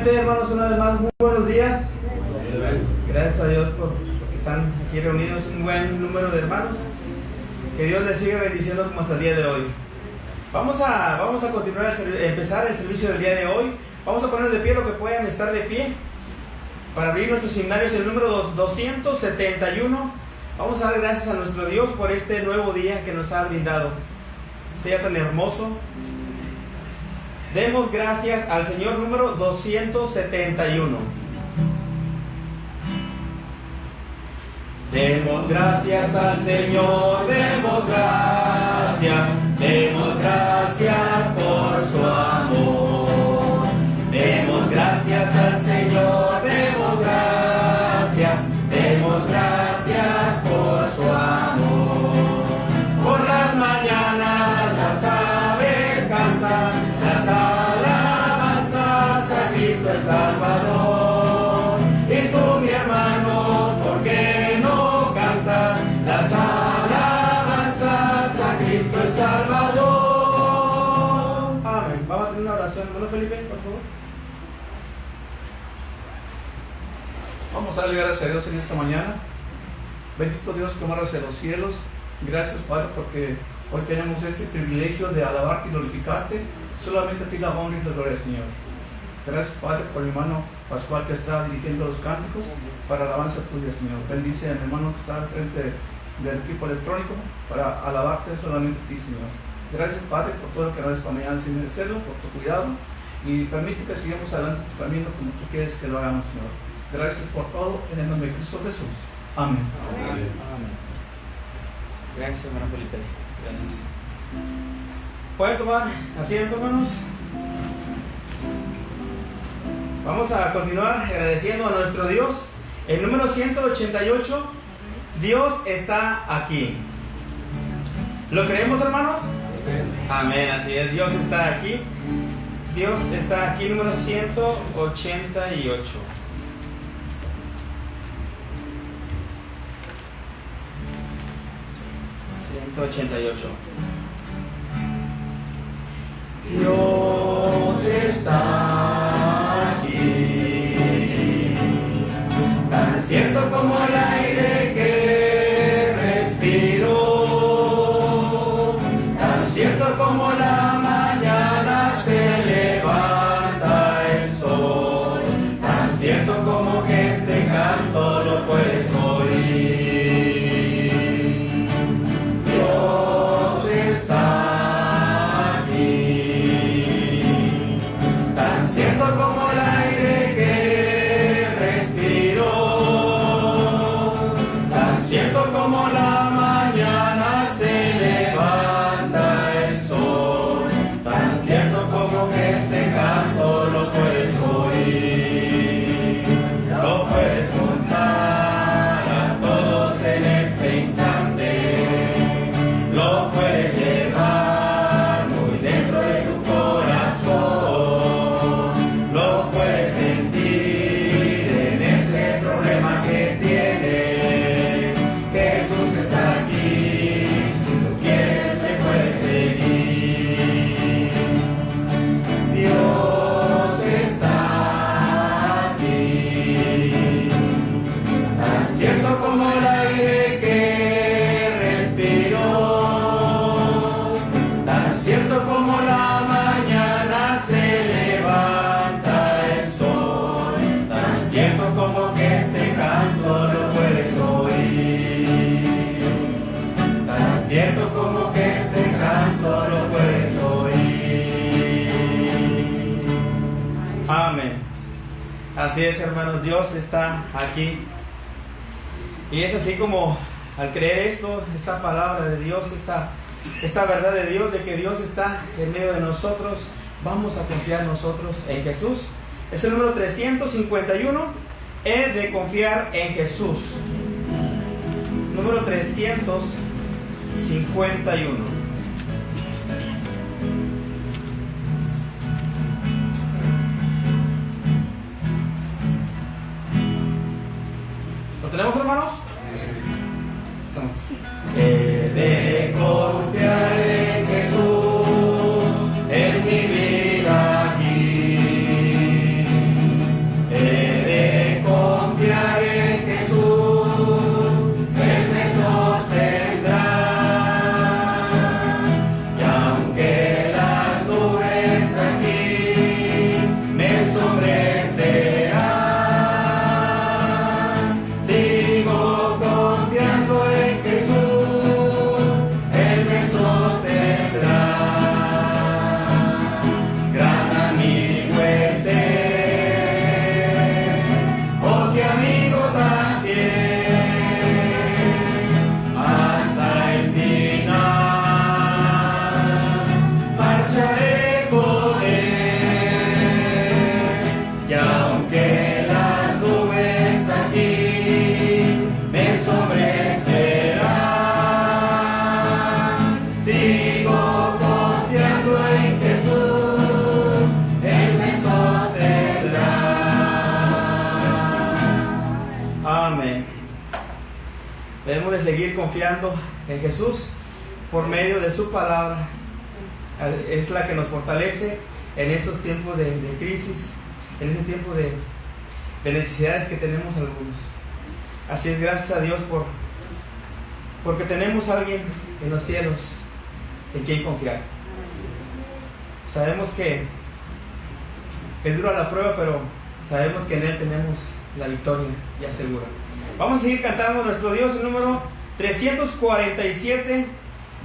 Hermanos, una vez más, muy buenos días. Gracias a Dios por que están aquí reunidos, un buen número de hermanos. Que Dios les siga bendiciendo como hasta el día de hoy. Vamos a continuar, empezar el servicio del día de hoy. Vamos a ponernos de pie, lo que puedan estar de pie, para abrir nuestros seminarios, el número 271. Vamos a dar gracias a nuestro Dios por este nuevo día que nos ha brindado, este día tan hermoso. Demos gracias al Señor, número 271. Demos gracias al Señor, demos gracias por su amor. Demos gracias al Señor, demos gracias por su amor. Por las mañanas las aves cantan las alabanzas a Cristo el Salvador. Y tú, mi hermano, ¿por qué no cantas las alabanzas a Cristo el Salvador? Amén. Vamos a tener una oración. ¿No, Felipe, por favor? Vamos a darle gracias a Dios en esta mañana. Bendito Dios que moras en los cielos. Gracias, Padre, porque hoy tenemos ese privilegio de alabarte y glorificarte. Solamente a ti la honra y la gloria, Señor. Gracias, Padre, por mi hermano Pascual que está dirigiendo los cánticos para alabanza tuya, Señor. Bendice a mi hermano que está al frente del equipo electrónico para alabarte solamente a ti, Señor. Gracias, Padre, por todo lo que nos esta mañana sin merecerlo, por tu cuidado, y permite que sigamos adelante tu camino como tú quieres que lo hagamos, Señor. Gracias por todo, en el nombre de Cristo Jesús. Amén. Amén. Amén. Gracias, hermano Felipe. Gracias. ¿Pueden tomar asiento, hermanos? Vamos a continuar agradeciendo a nuestro Dios. El número 188, Dios está aquí. ¿Lo creemos, hermanos? Amén, así es, Dios está aquí. Dios está aquí, número 188. 188. Dios está aquí, tan cierto como el aire que respiro, tan cierto como la mañana se levanta el sol, tan cierto como que este canto lo puedes oír. Como el aire que respiro, tan cierto como la mañana se levanta el sol, tan cierto como que este canto lo puedes oír, lo puedes contar a todos en este instante, lo puedes llevar muy dentro de tu corazón. Lo puedes sentir en ese problema que tienes. Jesús está aquí, si tú quieres te puedes seguir. Dios está aquí, tan cierto como el aire que respiro, tan cierto como la mañana se levanta, como que este canto lo puedes oír, tan cierto como que este canto lo puedes oír. Amén. Así es, hermanos, Dios está aquí. Y es así como al creer esto, esta palabra de Dios, esta verdad de Dios, de que Dios está en medio de nosotros, vamos a confiar nosotros en Jesús. Es el número 351. He de confiar en Jesús. Número 351. ¿Lo tenemos, hermanos? He de confiar en Jesús en mi vida aquí. Debemos de seguir confiando en Jesús por medio de su palabra. Es la que nos fortalece en estos tiempos de crisis, en ese tiempo de necesidades que tenemos algunos. Así es, gracias a Dios porque tenemos a alguien en los cielos en quien confiar. Sabemos que es dura la prueba, pero sabemos que en Él tenemos la victoria ya segura. Vamos a seguir cantando nuestro Dios, el número 347.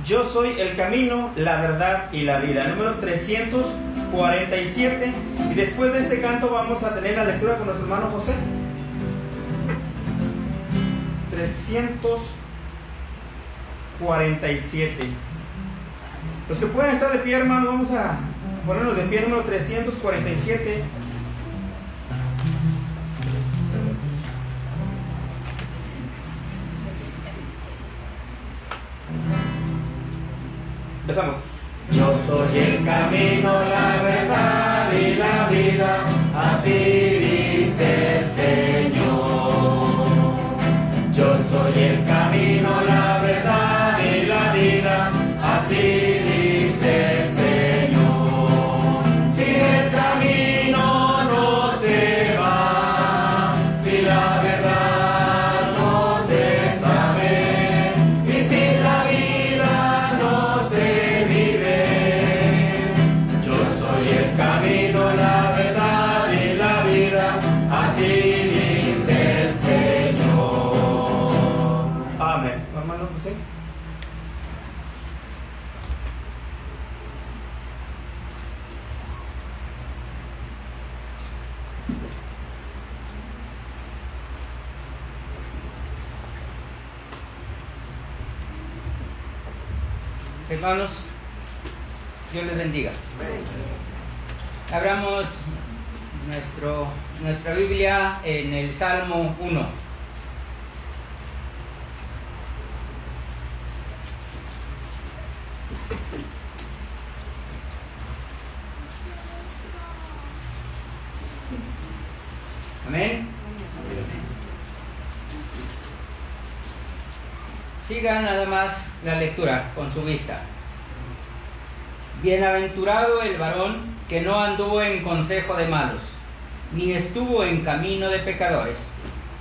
Yo soy el camino, la verdad y la vida. Número 347. Y después de este canto vamos a tener la lectura con nuestro hermano José. 347. Los que puedan estar de pie, hermano, vamos a ponernos de pie. Número 347. Empezamos. Yo soy el camino, la verdad y la vida, así dice el Señor. Yo soy el camino, la verdad y la vida, así dice el Señor. Si el camino no se va, si la verdad no se sabe, y si la vida no se vive, yo soy el camino, la verdad y la vida, así dice el Señor. Amén. Hermano José. Hermanos, Dios les bendiga. Abramos nuestra Biblia en el Salmo 1. Amén. Siga nada más la lectura con su vista. Bienaventurado el varón que no anduvo en consejo de malos, ni estuvo en camino de pecadores,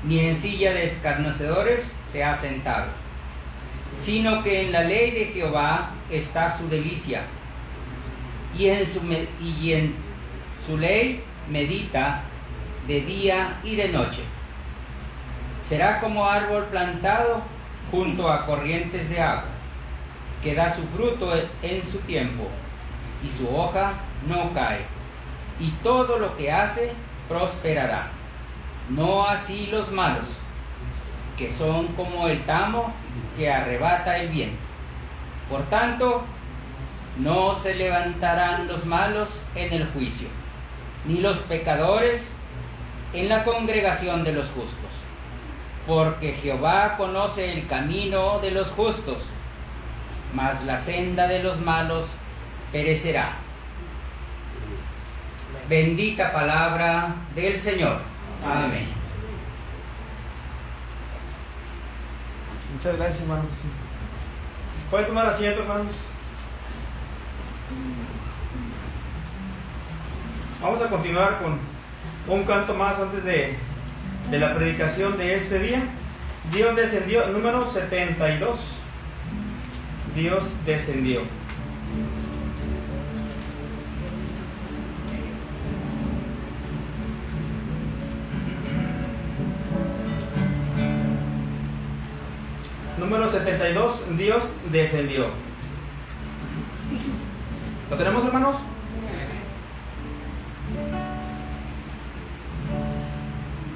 ni en silla de escarnecedores se ha sentado, sino que en la ley de Jehová está su delicia, y en su ley medita de día y de noche. Será como árbol plantado junto a corrientes de agua, que da su fruto en su tiempo, y su hoja no cae, y todo lo que hace prosperará. No así los malos, que son como el tamo que arrebata el viento. Por tanto, no se levantarán los malos en el juicio, ni los pecadores en la congregación de los justos. Porque Jehová conoce el camino de los justos, mas la senda de los malos perecerá. Bendita palabra del Señor. Amén. Muchas gracias, hermano. ¿Puede tomar asiento, hermanos? Vamos a continuar con un canto más antes de la predicación de este día. Dios descendió, número 72. Dios descendió. Número 72, Dios descendió. ¿Lo tenemos, hermanos?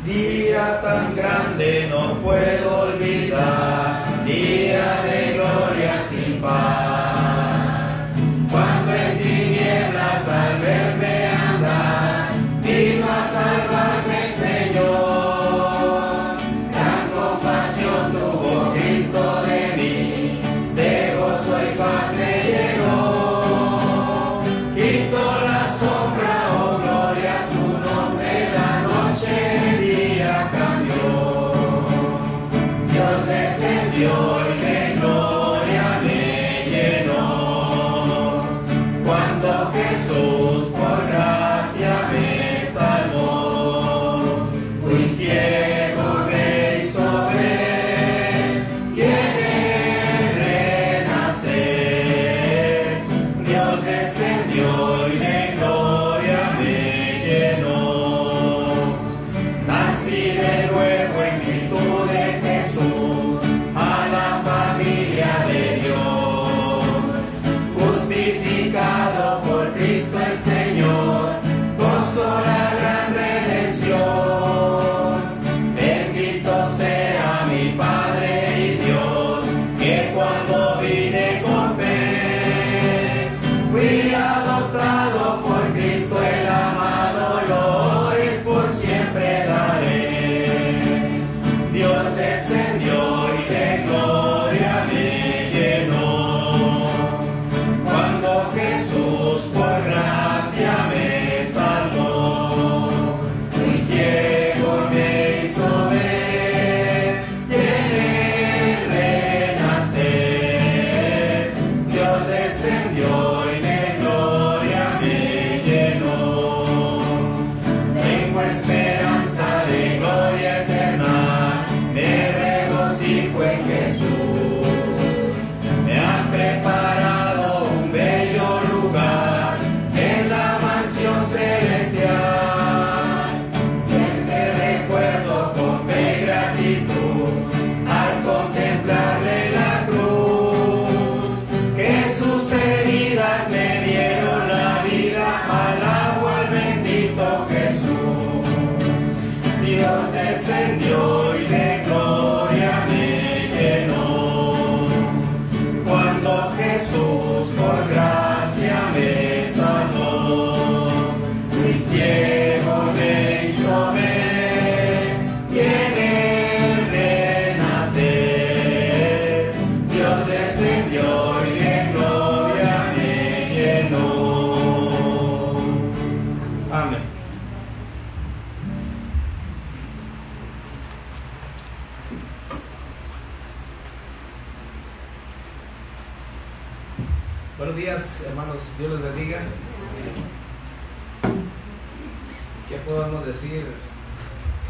Día tan grande no puedo olvidar, día de gloria sin par. Cuando en tinieblas al verme andar, vino a salvarme el Señor. Gran compasión tuvo Cristo de mí, de gozo y paz me llenó. Quitó la sombra, oh gloria a su nombre, la noche cambió. Dios descendió. Dios descendió y de gloria me llenó. Cuando Jesús por gracia me salvó, mi ciego me hizo ver y en él renacer. Dios descendió y de gloria me llenó. Amén. Buenos días, hermanos, Dios les bendiga. ¿Qué podemos decir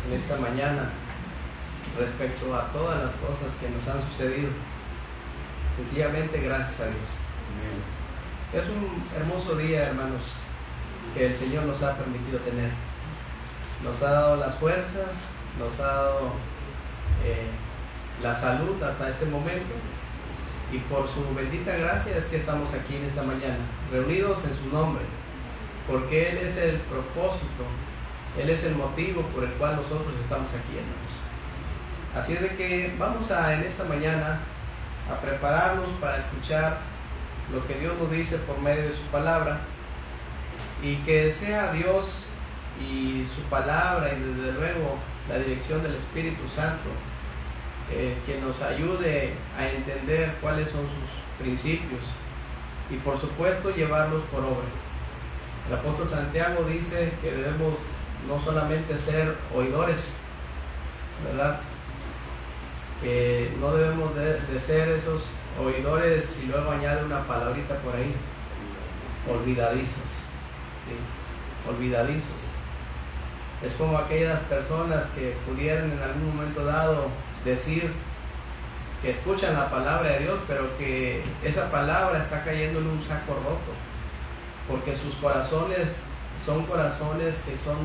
en esta mañana respecto a todas las cosas que nos han sucedido? Sencillamente gracias a Dios. Es un hermoso día, hermanos, que el Señor nos ha permitido tener. Nos ha dado las fuerzas, nos ha dado la salud hasta este momento. Y por su bendita gracia es que estamos aquí en esta mañana, reunidos en su nombre, porque Él es el propósito, Él es el motivo por el cual nosotros estamos aquí, hermanos. Así es de que vamos en esta mañana a prepararnos para escuchar lo que Dios nos dice por medio de su palabra, y que sea Dios y su palabra y desde luego la dirección del Espíritu Santo que nos ayude a entender cuáles son sus principios y por supuesto llevarlos por obra. El apóstol Santiago dice que debemos no solamente ser oidores, ¿verdad? Que no debemos de ser esos oidores y luego añade una palabrita por ahí, olvidadizos, ¿sí? Olvidadizos. Es como aquellas personas que pudieran en algún momento dado decir que escuchan la palabra de Dios, pero que esa palabra está cayendo en un saco roto, porque sus corazones son corazones que son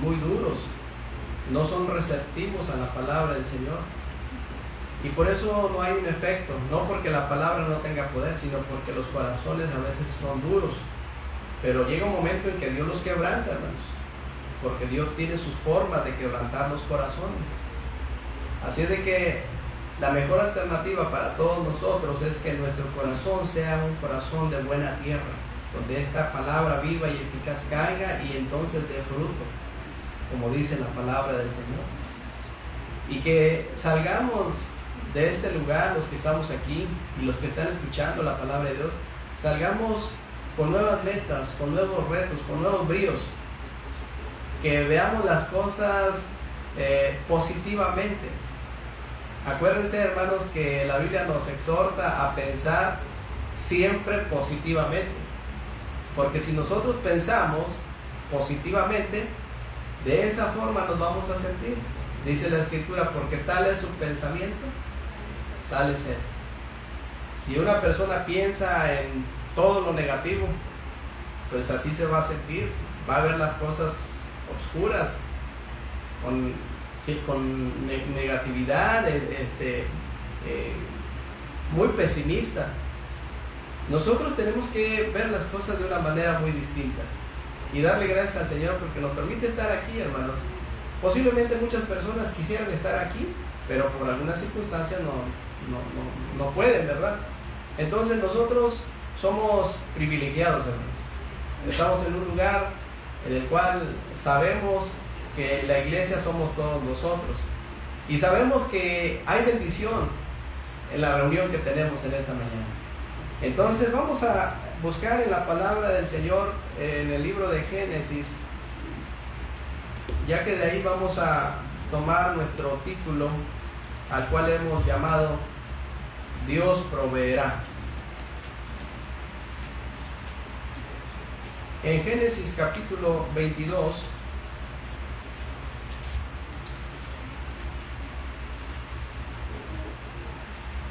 muy duros, no son receptivos a la palabra del Señor, y por eso no hay un efecto, no porque la palabra no tenga poder, sino porque los corazones a veces son duros. Pero llega un momento en que Dios los quebranta, hermanos, porque Dios tiene su forma de quebrantar los corazones. Así es de que la mejor alternativa para todos nosotros es que nuestro corazón sea un corazón de buena tierra, donde esta palabra viva y eficaz caiga y entonces dé fruto, como dice la palabra del Señor. Y que salgamos de este lugar, los que estamos aquí y los que están escuchando la palabra de Dios, salgamos con nuevas metas, con nuevos retos, con nuevos bríos, que veamos las cosas positivamente. Acuérdense, hermanos, que la Biblia nos exhorta a pensar siempre positivamente, porque si nosotros pensamos positivamente, de esa forma nos vamos a sentir. Dice la Escritura, porque tal es su pensamiento, tal es él. Si una persona piensa en todo lo negativo, pues así se va a sentir, va a ver las cosas oscuras, con negatividad, muy pesimista. Nosotros tenemos que ver las cosas de una manera muy distinta y darle gracias al Señor porque nos permite estar aquí, hermanos. Posiblemente muchas personas quisieran estar aquí, pero por algunas circunstancias no pueden, ¿verdad? Entonces nosotros somos privilegiados, hermanos. Estamos en un lugar en el cual sabemos que la iglesia somos todos nosotros y sabemos que hay bendición en la reunión que tenemos en esta mañana. Entonces vamos a buscar en la palabra del Señor en el libro de Génesis, ya que de ahí vamos a tomar nuestro título, al cual hemos llamado Dios proveerá. En Génesis capítulo 22,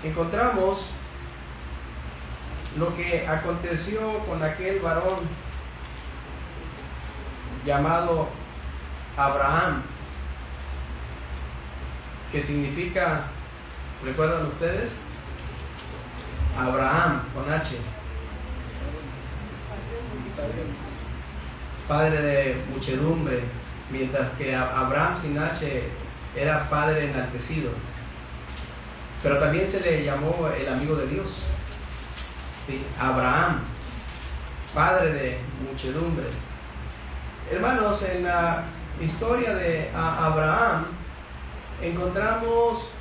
encontramos lo que aconteció con aquel varón llamado Abraham, que significa, ¿recuerdan ustedes? Abraham con H, padre de muchedumbre, mientras que Abraham sin H era padre enaltecido. Pero también se le llamó el amigo de Dios. ¿Sí? Abraham, padre de muchedumbres. Hermanos, en la historia de Abraham encontramos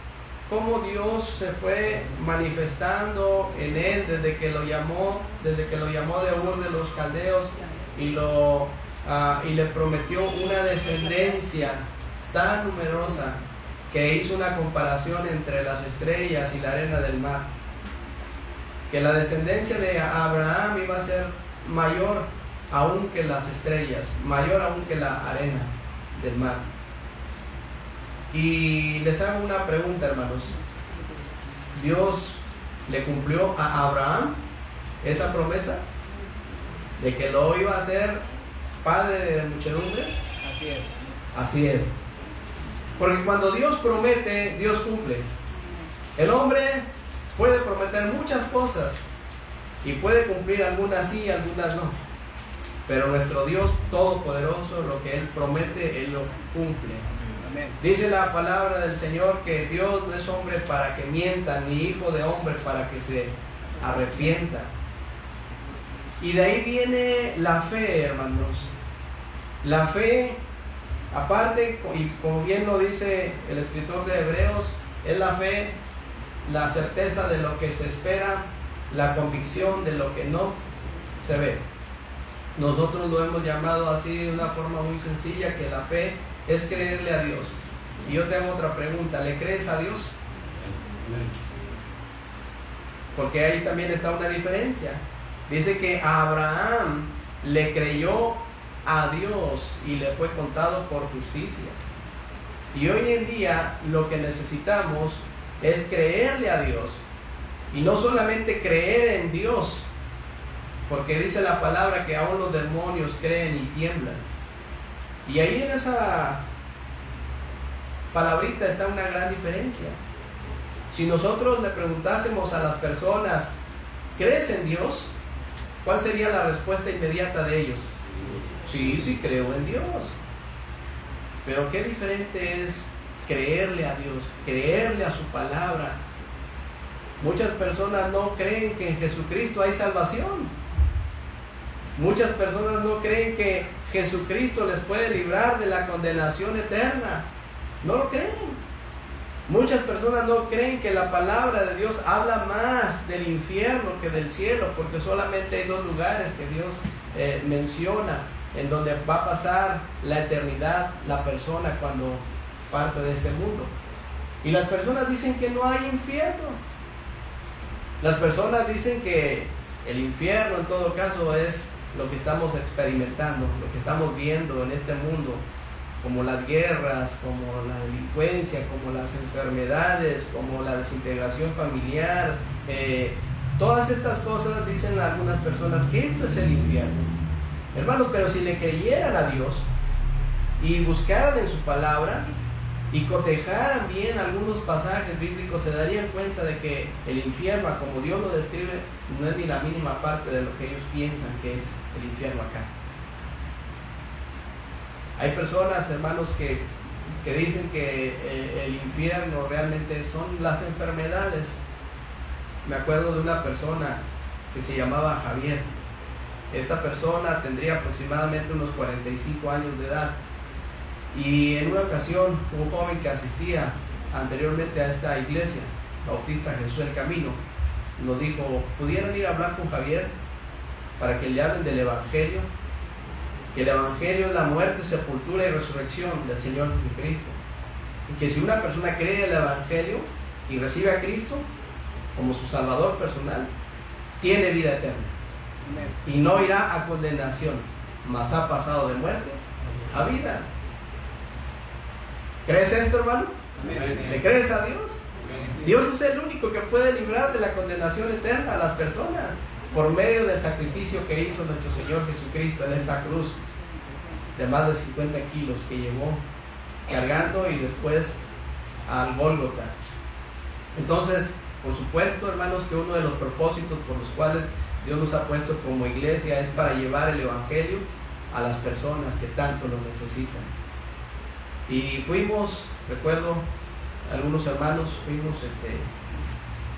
cómo Dios se fue manifestando en él desde que lo llamó de Ur de los Caldeos y le prometió una descendencia tan numerosa que hizo una comparación entre las estrellas y la arena del mar, que la descendencia de Abraham iba a ser mayor aún que las estrellas, mayor aún que la arena del mar. Y les hago una pregunta, hermanos. ¿Dios le cumplió a Abraham esa promesa de que lo iba a hacer padre de muchedumbres? Así es. Así es. Porque cuando Dios promete, Dios cumple. El hombre puede prometer muchas cosas y puede cumplir algunas sí y algunas no. Pero nuestro Dios Todopoderoso, lo que Él promete, Él lo cumple. Amén. Dice la palabra del Señor que Dios no es hombre para que mienta, ni hijo de hombre para que se arrepienta. Y de ahí viene la fe, hermanos. La fe, aparte, y como bien lo dice el escritor de Hebreos, es la fe, la certeza de lo que se espera, la convicción de lo que no se ve. Nosotros lo hemos llamado así de una forma muy sencilla, que la fe es creerle a Dios. Y yo te hago otra pregunta, ¿le crees a Dios? Porque ahí también está una diferencia. Dice que Abraham le creyó a Dios y le fue contado por justicia. Y hoy en día lo que necesitamos es creerle a Dios. Y no solamente creer en Dios, porque dice la palabra que aún los demonios creen y tiemblan. Y ahí en esa palabrita está una gran diferencia. Si nosotros le preguntásemos a las personas, ¿crees en Dios?, ¿cuál sería la respuesta inmediata de ellos? Sí, sí creo en Dios. Pero qué diferente es creerle a Dios, creerle a su palabra. Muchas personas no creen que en Jesucristo hay salvación. Muchas personas no creen que Jesucristo les puede librar de la condenación eterna. No lo creen. Muchas personas no creen que la palabra de Dios habla más del infierno que del cielo, porque solamente hay dos lugares que Dios menciona en donde va a pasar la eternidad la persona cuando parte de este mundo. Y las personas dicen que no hay infierno. Las personas dicen que el infierno en todo caso es lo que estamos experimentando, lo que estamos viendo en este mundo, como las guerras, como la delincuencia, como las enfermedades, como la desintegración familiar. Todas estas cosas dicen algunas personas que esto es el infierno. Hermanos, pero si le creyeran a Dios y buscaran en su palabra y cotejaran bien algunos pasajes bíblicos, se darían cuenta de que el infierno, como Dios lo describe, no es ni la mínima parte de lo que ellos piensan que es el infierno acá. Hay personas, hermanos, que dicen que el infierno realmente son las enfermedades. Me acuerdo de una persona que se llamaba Javier. Esta persona tendría aproximadamente unos 45 años de edad. Y en una ocasión, un joven que asistía anteriormente a esta iglesia, Bautista Jesús del Camino, nos dijo, ¿pudieran ir a hablar con Javier para que le hablen del Evangelio? Que el Evangelio es la muerte, sepultura y resurrección del Señor Jesucristo. Y que si una persona cree en el Evangelio y recibe a Cristo como su Salvador personal, tiene vida eterna. Y no irá a condenación, mas ha pasado de muerte a vida. ¿Crees esto, hermano? Amén. ¿Le crees a Dios? Dios es el único que puede librar de la condenación eterna a las personas por medio del sacrificio que hizo nuestro Señor Jesucristo en esta cruz de más de 50 kilos que llevó cargando y después al Gólgota. Entonces, por supuesto, hermanos, que uno de los propósitos por los cuales Dios nos ha puesto como iglesia es para llevar el Evangelio a las personas que tanto lo necesitan. Y fuimos, recuerdo, algunos hermanos fuimos,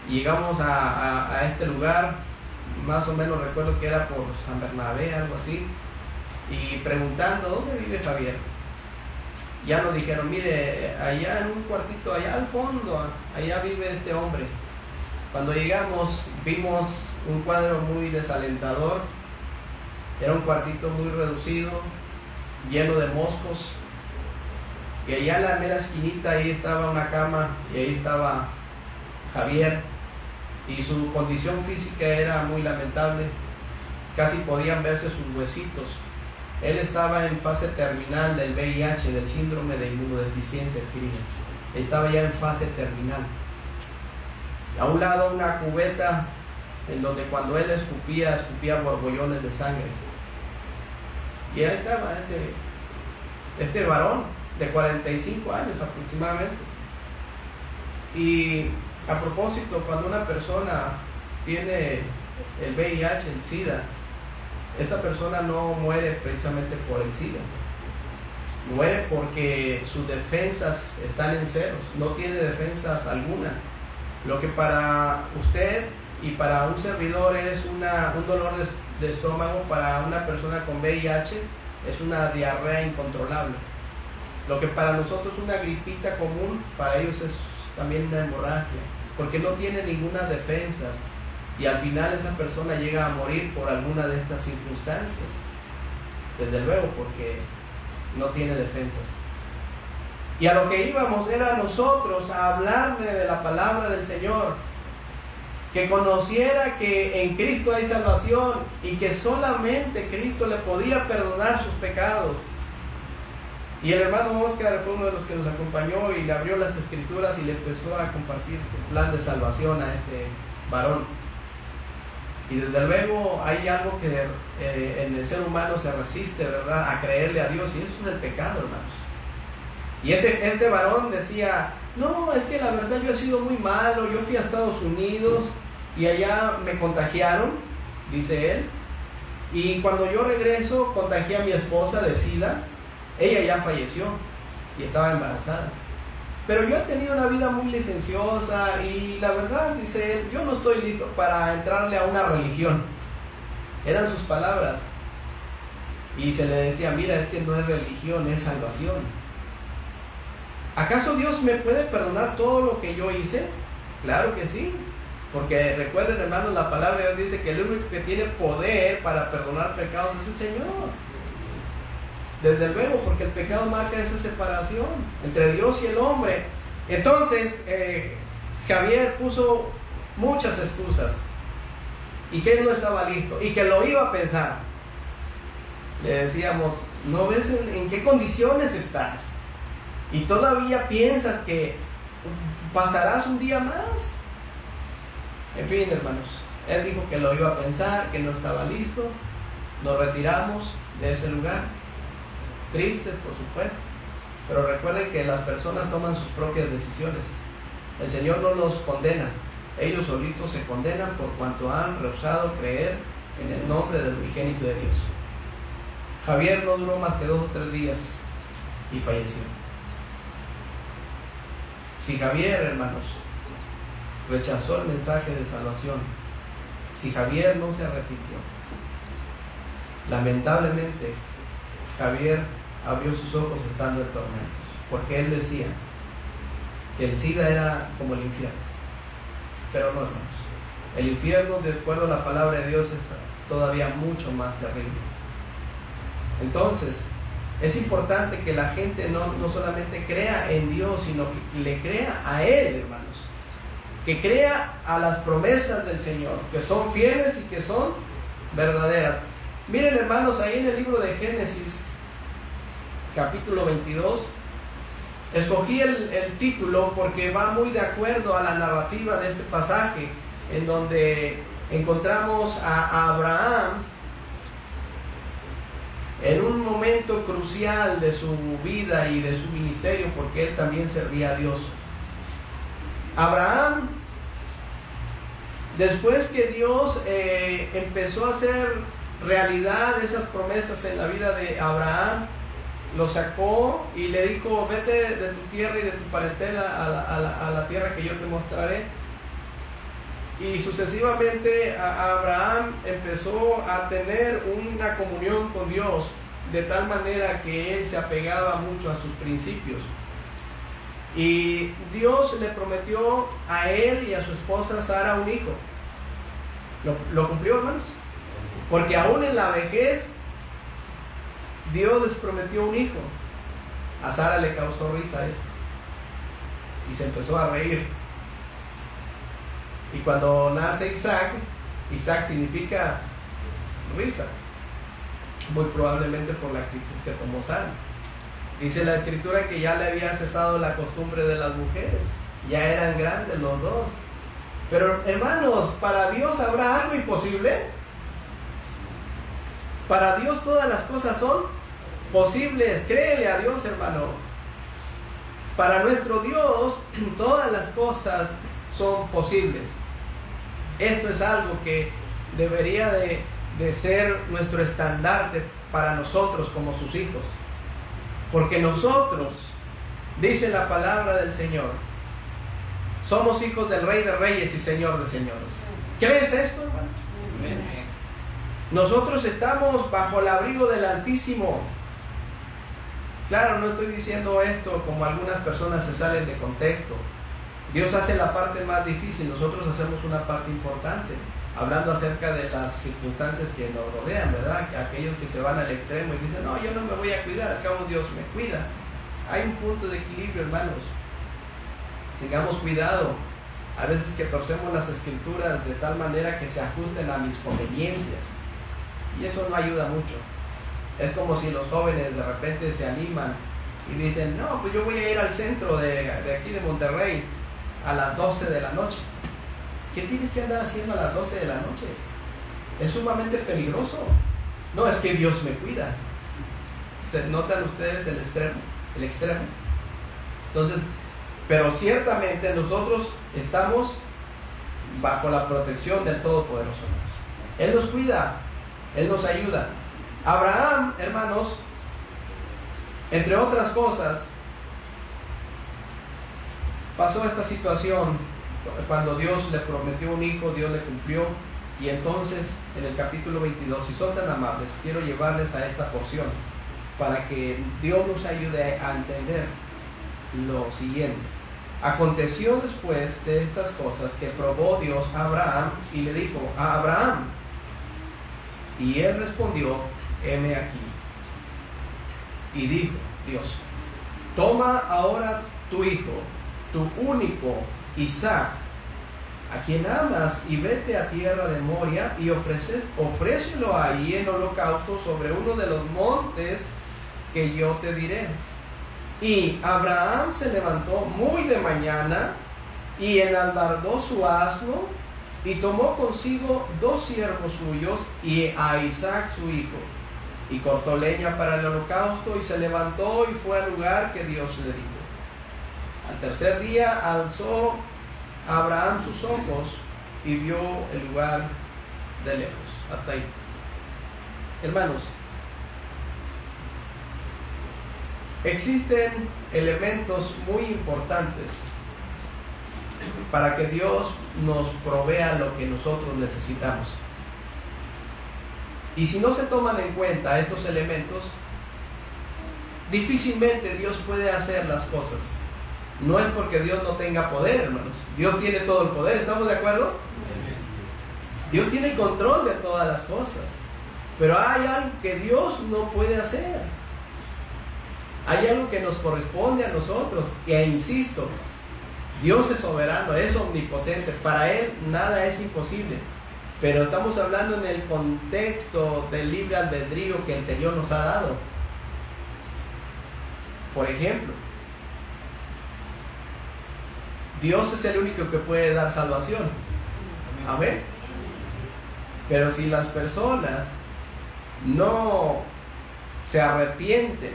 llegamos a este lugar, más o menos recuerdo que era por San Bernabé, algo así, y preguntando, ¿dónde vive Javier? Ya nos dijeron, mire, allá en un cuartito, allá al fondo, allá vive este hombre. Cuando llegamos vimos un cuadro muy desalentador, era un cuartito muy reducido, lleno de moscos, y allá en la mera esquinita ahí estaba una cama y ahí estaba Javier, y su condición física era muy lamentable, casi podían verse sus huesitos. Él estaba en fase terminal del VIH, del síndrome de inmunodeficiencia adquirida. Estaba ya en fase terminal. A un lado una cubeta en donde cuando él escupía borbollones de sangre. Y ahí estaba este varón de 45 años aproximadamente. Y a propósito, cuando una persona tiene el VIH, el SIDA, esa persona no muere precisamente por el SIDA, muere porque sus defensas están en ceros, no tiene defensas alguna. Lo que para usted y para un servidor es un dolor de estómago, para una persona con VIH es una diarrea incontrolable. Lo que para nosotros es una gripita común, para ellos es también una hemorragia, porque no tiene ninguna defensas. Y al final esa persona llega a morir por alguna de estas circunstancias, desde luego, porque no tiene defensas. Y a lo que íbamos era nosotros a hablarle de la palabra del Señor, que conociera que en Cristo hay salvación y que solamente Cristo le podía perdonar sus pecados. Y el hermano Oscar fue uno de los que nos acompañó y le abrió las escrituras y le empezó a compartir el plan de salvación a este varón. Y desde luego hay algo que en el ser humano se resiste, ¿verdad?, a creerle a Dios, y eso es el pecado, hermanos. Y este varón decía, no, es que la verdad yo he sido muy malo, yo fui a Estados Unidos y allá me contagiaron, dice él, y cuando yo regreso contagié a mi esposa de SIDA, ella ya falleció y estaba embarazada. Pero yo he tenido una vida muy licenciosa y la verdad, dice él, yo no estoy listo para entrarle a una religión. Eran sus palabras. Y se le decía, mira, es que no es religión, es salvación. ¿Acaso Dios me puede perdonar todo lo que yo hice? Claro que sí. Porque recuerden, hermanos, la palabra de Dios dice que el único que tiene poder para perdonar pecados es el Señor. Desde luego, porque el pecado marca esa separación entre Dios y el hombre. Entonces, Javier puso muchas excusas y que él no estaba listo y que lo iba a pensar. Le decíamos, ¿no ves en qué condiciones estás? Y todavía piensas que pasarás un día más. En fin, hermanos, él dijo que lo iba a pensar, que no estaba listo. Nos retiramos de ese lugar. Tristes, por supuesto, pero recuerden que las personas toman sus propias decisiones. El Señor no los condena, ellos solitos se condenan por cuanto han rehusado creer en el nombre del unigénito de Dios. Javier no duró más que 2 o 3 días y falleció. Si Javier, hermanos, rechazó el mensaje de salvación, si Javier no se arrepintió, lamentablemente Javier abrió sus ojos estando en tormentos, porque él decía que el SIDA era como el infierno. Pero no, hermanos, el infierno, de acuerdo a la palabra de Dios, es todavía mucho más terrible. Entonces, es importante que la gente no solamente crea en Dios, sino que le crea a Él, hermanos, que crea a las promesas del Señor, que son fieles y que son verdaderas. Miren, hermanos, ahí en el libro de Génesis, capítulo 22, escogí el título porque va muy de acuerdo a la narrativa de este pasaje, en donde encontramos a Abraham en un momento crucial de su vida y de su ministerio, porque él también servía a Dios. Abraham, después que Dios empezó a hacer realidad esas promesas en la vida de Abraham, lo sacó y le dijo, vete de tu tierra y de tu parentela a la tierra que yo te mostraré. Y sucesivamente Abraham empezó a tener una comunión con Dios de tal manera que él se apegaba mucho a sus principios. Y Dios le prometió a él y a su esposa Sara un hijo. ¿Lo cumplió, hermanos? Porque aún en la vejez Dios les prometió un hijo. A Sara le causó risa esto y se empezó a reír. Y cuando nace Isaac, Isaac significa risa, muy probablemente por la actitud que tomó Sara. Dice la escritura que ya le había cesado la costumbre de las mujeres, ya eran grandes los dos. Pero hermanos, ¿para Dios habrá algo imposible? Para Dios todas las cosas son posibles. Créele a Dios, hermano. Para nuestro Dios todas las cosas son posibles. Esto es algo que debería de ser nuestro estandarte para nosotros como sus hijos. Porque nosotros, dice la palabra del Señor, somos hijos del Rey de Reyes y Señor de Señores. ¿Crees esto, hermano? Nosotros estamos bajo el abrigo del Altísimo. Claro, no estoy diciendo esto como algunas personas se salen de contexto. Dios hace la parte más difícil, nosotros hacemos una parte importante, hablando acerca de las circunstancias que nos rodean, ¿verdad? Aquellos que se van al extremo y dicen, no, yo no me voy a cuidar, al cabo Dios me cuida. Hay un punto de equilibrio, hermanos. Tengamos cuidado. A veces que torcemos las escrituras de tal manera que se ajusten a mis conveniencias. Y eso no ayuda mucho. Es como si los jóvenes de repente se animan y dicen, no, pues yo voy a ir al centro de aquí de Monterrey a las 12 de la noche. ¿Qué tienes que andar haciendo a las 12 de la noche? Es sumamente peligroso. No, es que Dios me cuida. ¿Notan ustedes el extremo? Entonces, pero ciertamente nosotros estamos bajo la protección del Todopoderoso. Él nos cuida, Él nos ayuda. Abraham, hermanos, entre otras cosas, pasó esta situación cuando Dios le prometió un hijo, Dios le cumplió. Y entonces en el capítulo 22, si son tan amables, quiero llevarles a esta porción para que Dios nos ayude a entender lo siguiente. Aconteció después de estas cosas que probó Dios a Abraham y le dijo, a Abraham. Y él respondió, heme aquí. Y dijo Dios, toma ahora tu hijo, tu único Isaac, a quien amas, y vete a tierra de Moria y ofrécelo ahí en holocausto sobre uno de los montes que yo te diré. Y Abraham se levantó muy de mañana y enalbardó su asno y tomó consigo 2 siervos suyos y a Isaac su hijo, y cortó leña para el holocausto y se levantó y fue al lugar que Dios le dijo. Al tercer día alzó Abraham sus ojos y vio el lugar de lejos. Hasta ahí. Hermanos, existen elementos muy importantes para que Dios nos provea lo que nosotros necesitamos. Y si no se toman en cuenta estos elementos, difícilmente Dios puede hacer las cosas. No es porque Dios no tenga poder, hermanos. Dios tiene todo el poder, ¿estamos de acuerdo? Dios tiene control de todas las cosas. Pero hay algo que Dios no puede hacer. Hay algo que nos corresponde a nosotros. Que insisto, Dios es soberano, es omnipotente. Para Él nada es imposible. Pero estamos hablando en el contexto del libre albedrío que el Señor nos ha dado. Por ejemplo, Dios es el único que puede dar salvación. Amén. Pero si las personas no se arrepienten,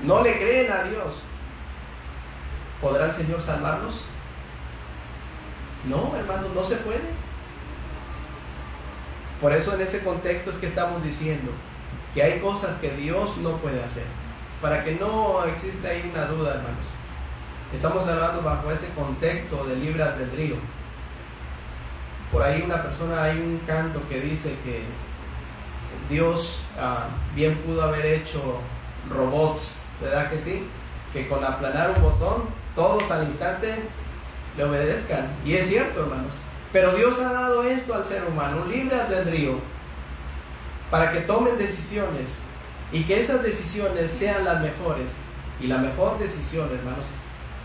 no le creen a Dios, ¿podrá el Señor salvarlos? No, hermanos, no se puede. Por eso en ese contexto es que estamos diciendo, que hay cosas que Dios no puede hacer. Para que no exista ahí una duda, hermanos. Estamos hablando bajo ese contexto de libre albedrío. Por ahí una persona, hay un canto que dice que Dios bien pudo haber hecho robots, ¿verdad que sí? Que con aplanar un botón, todos al instante le obedezcan. Y es cierto, hermanos. Pero Dios ha dado esto al ser humano, un libre albedrío, para que tomen decisiones y que esas decisiones sean las mejores. Y la mejor decisión, hermanos,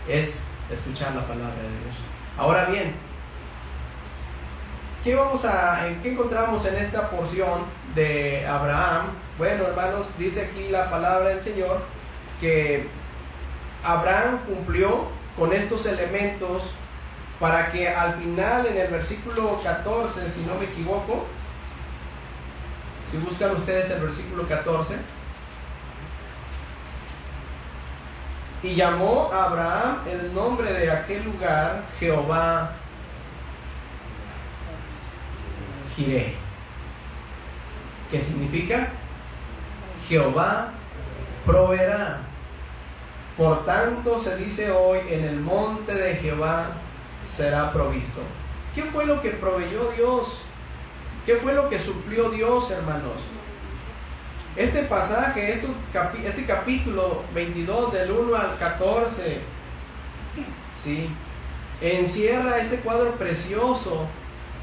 es escuchar la palabra de Dios. Ahora bien, ¿qué encontramos en esta porción de Abraham? Bueno, hermanos, dice aquí la palabra del Señor que Abraham cumplió con estos elementos para que al final, en el versículo 14, si no me equivoco, si buscan ustedes el versículo 14, y llamó a Abraham el nombre de aquel lugar Jehová Jireh, que significa Jehová proveerá. Por tanto se dice hoy, en el monte de Jehová será provisto. ¿Qué fue lo que proveyó Dios? ¿Qué fue lo que suplió Dios, hermanos? Este pasaje, este capítulo 22 del 1 al 14, ¿sí?, encierra ese cuadro precioso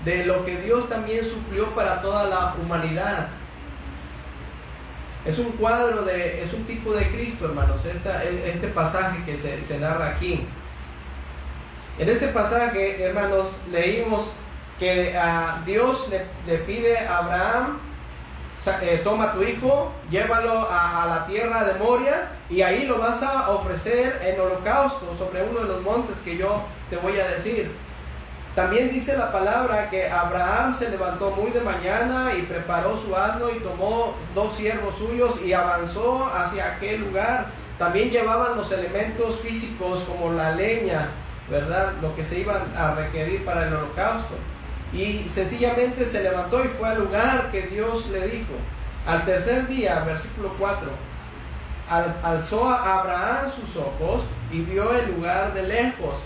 de lo que Dios también suplió para toda la humanidad. Es un cuadro, es un tipo de Cristo, hermanos, este pasaje que se narra aquí. En este pasaje, hermanos, leímos que Dios le pide a Abraham: toma a tu hijo, llévalo a la tierra de Moria, y ahí lo vas a ofrecer en holocausto sobre uno de los montes que yo te voy a decir. También dice la palabra que Abraham se levantó muy de mañana y preparó su asno y tomó 2 siervos suyos y avanzó hacia aquel lugar. También llevaban los elementos físicos como la leña, ¿verdad?, lo que se iban a requerir para el holocausto. Y sencillamente se levantó y fue al lugar que Dios le dijo. Al tercer día, versículo 4, alzó a Abraham sus ojos y vio el lugar de lejos.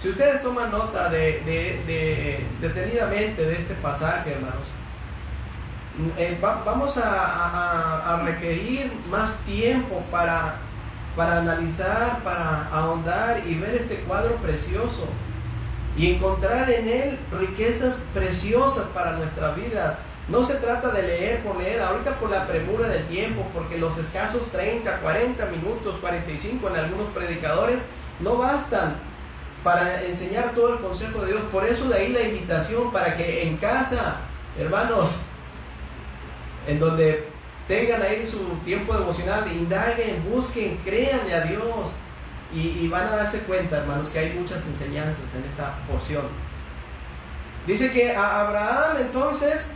Si ustedes toman nota detenidamente de este pasaje, hermanos, vamos a requerir más tiempo para analizar, para ahondar y ver este cuadro precioso y encontrar en él riquezas preciosas para nuestra vida. No se trata de leer por leer, ahorita por la premura del tiempo, porque los escasos 30, 40 minutos, 45 en algunos predicadores no bastan para enseñar todo el consejo de Dios. Por eso de ahí la invitación para que en casa, hermanos, en donde tengan ahí su tiempo devocional, indaguen, busquen, créanle a Dios, y van a darse cuenta, hermanos, que hay muchas enseñanzas en esta porción. Dice que a Abraham entonces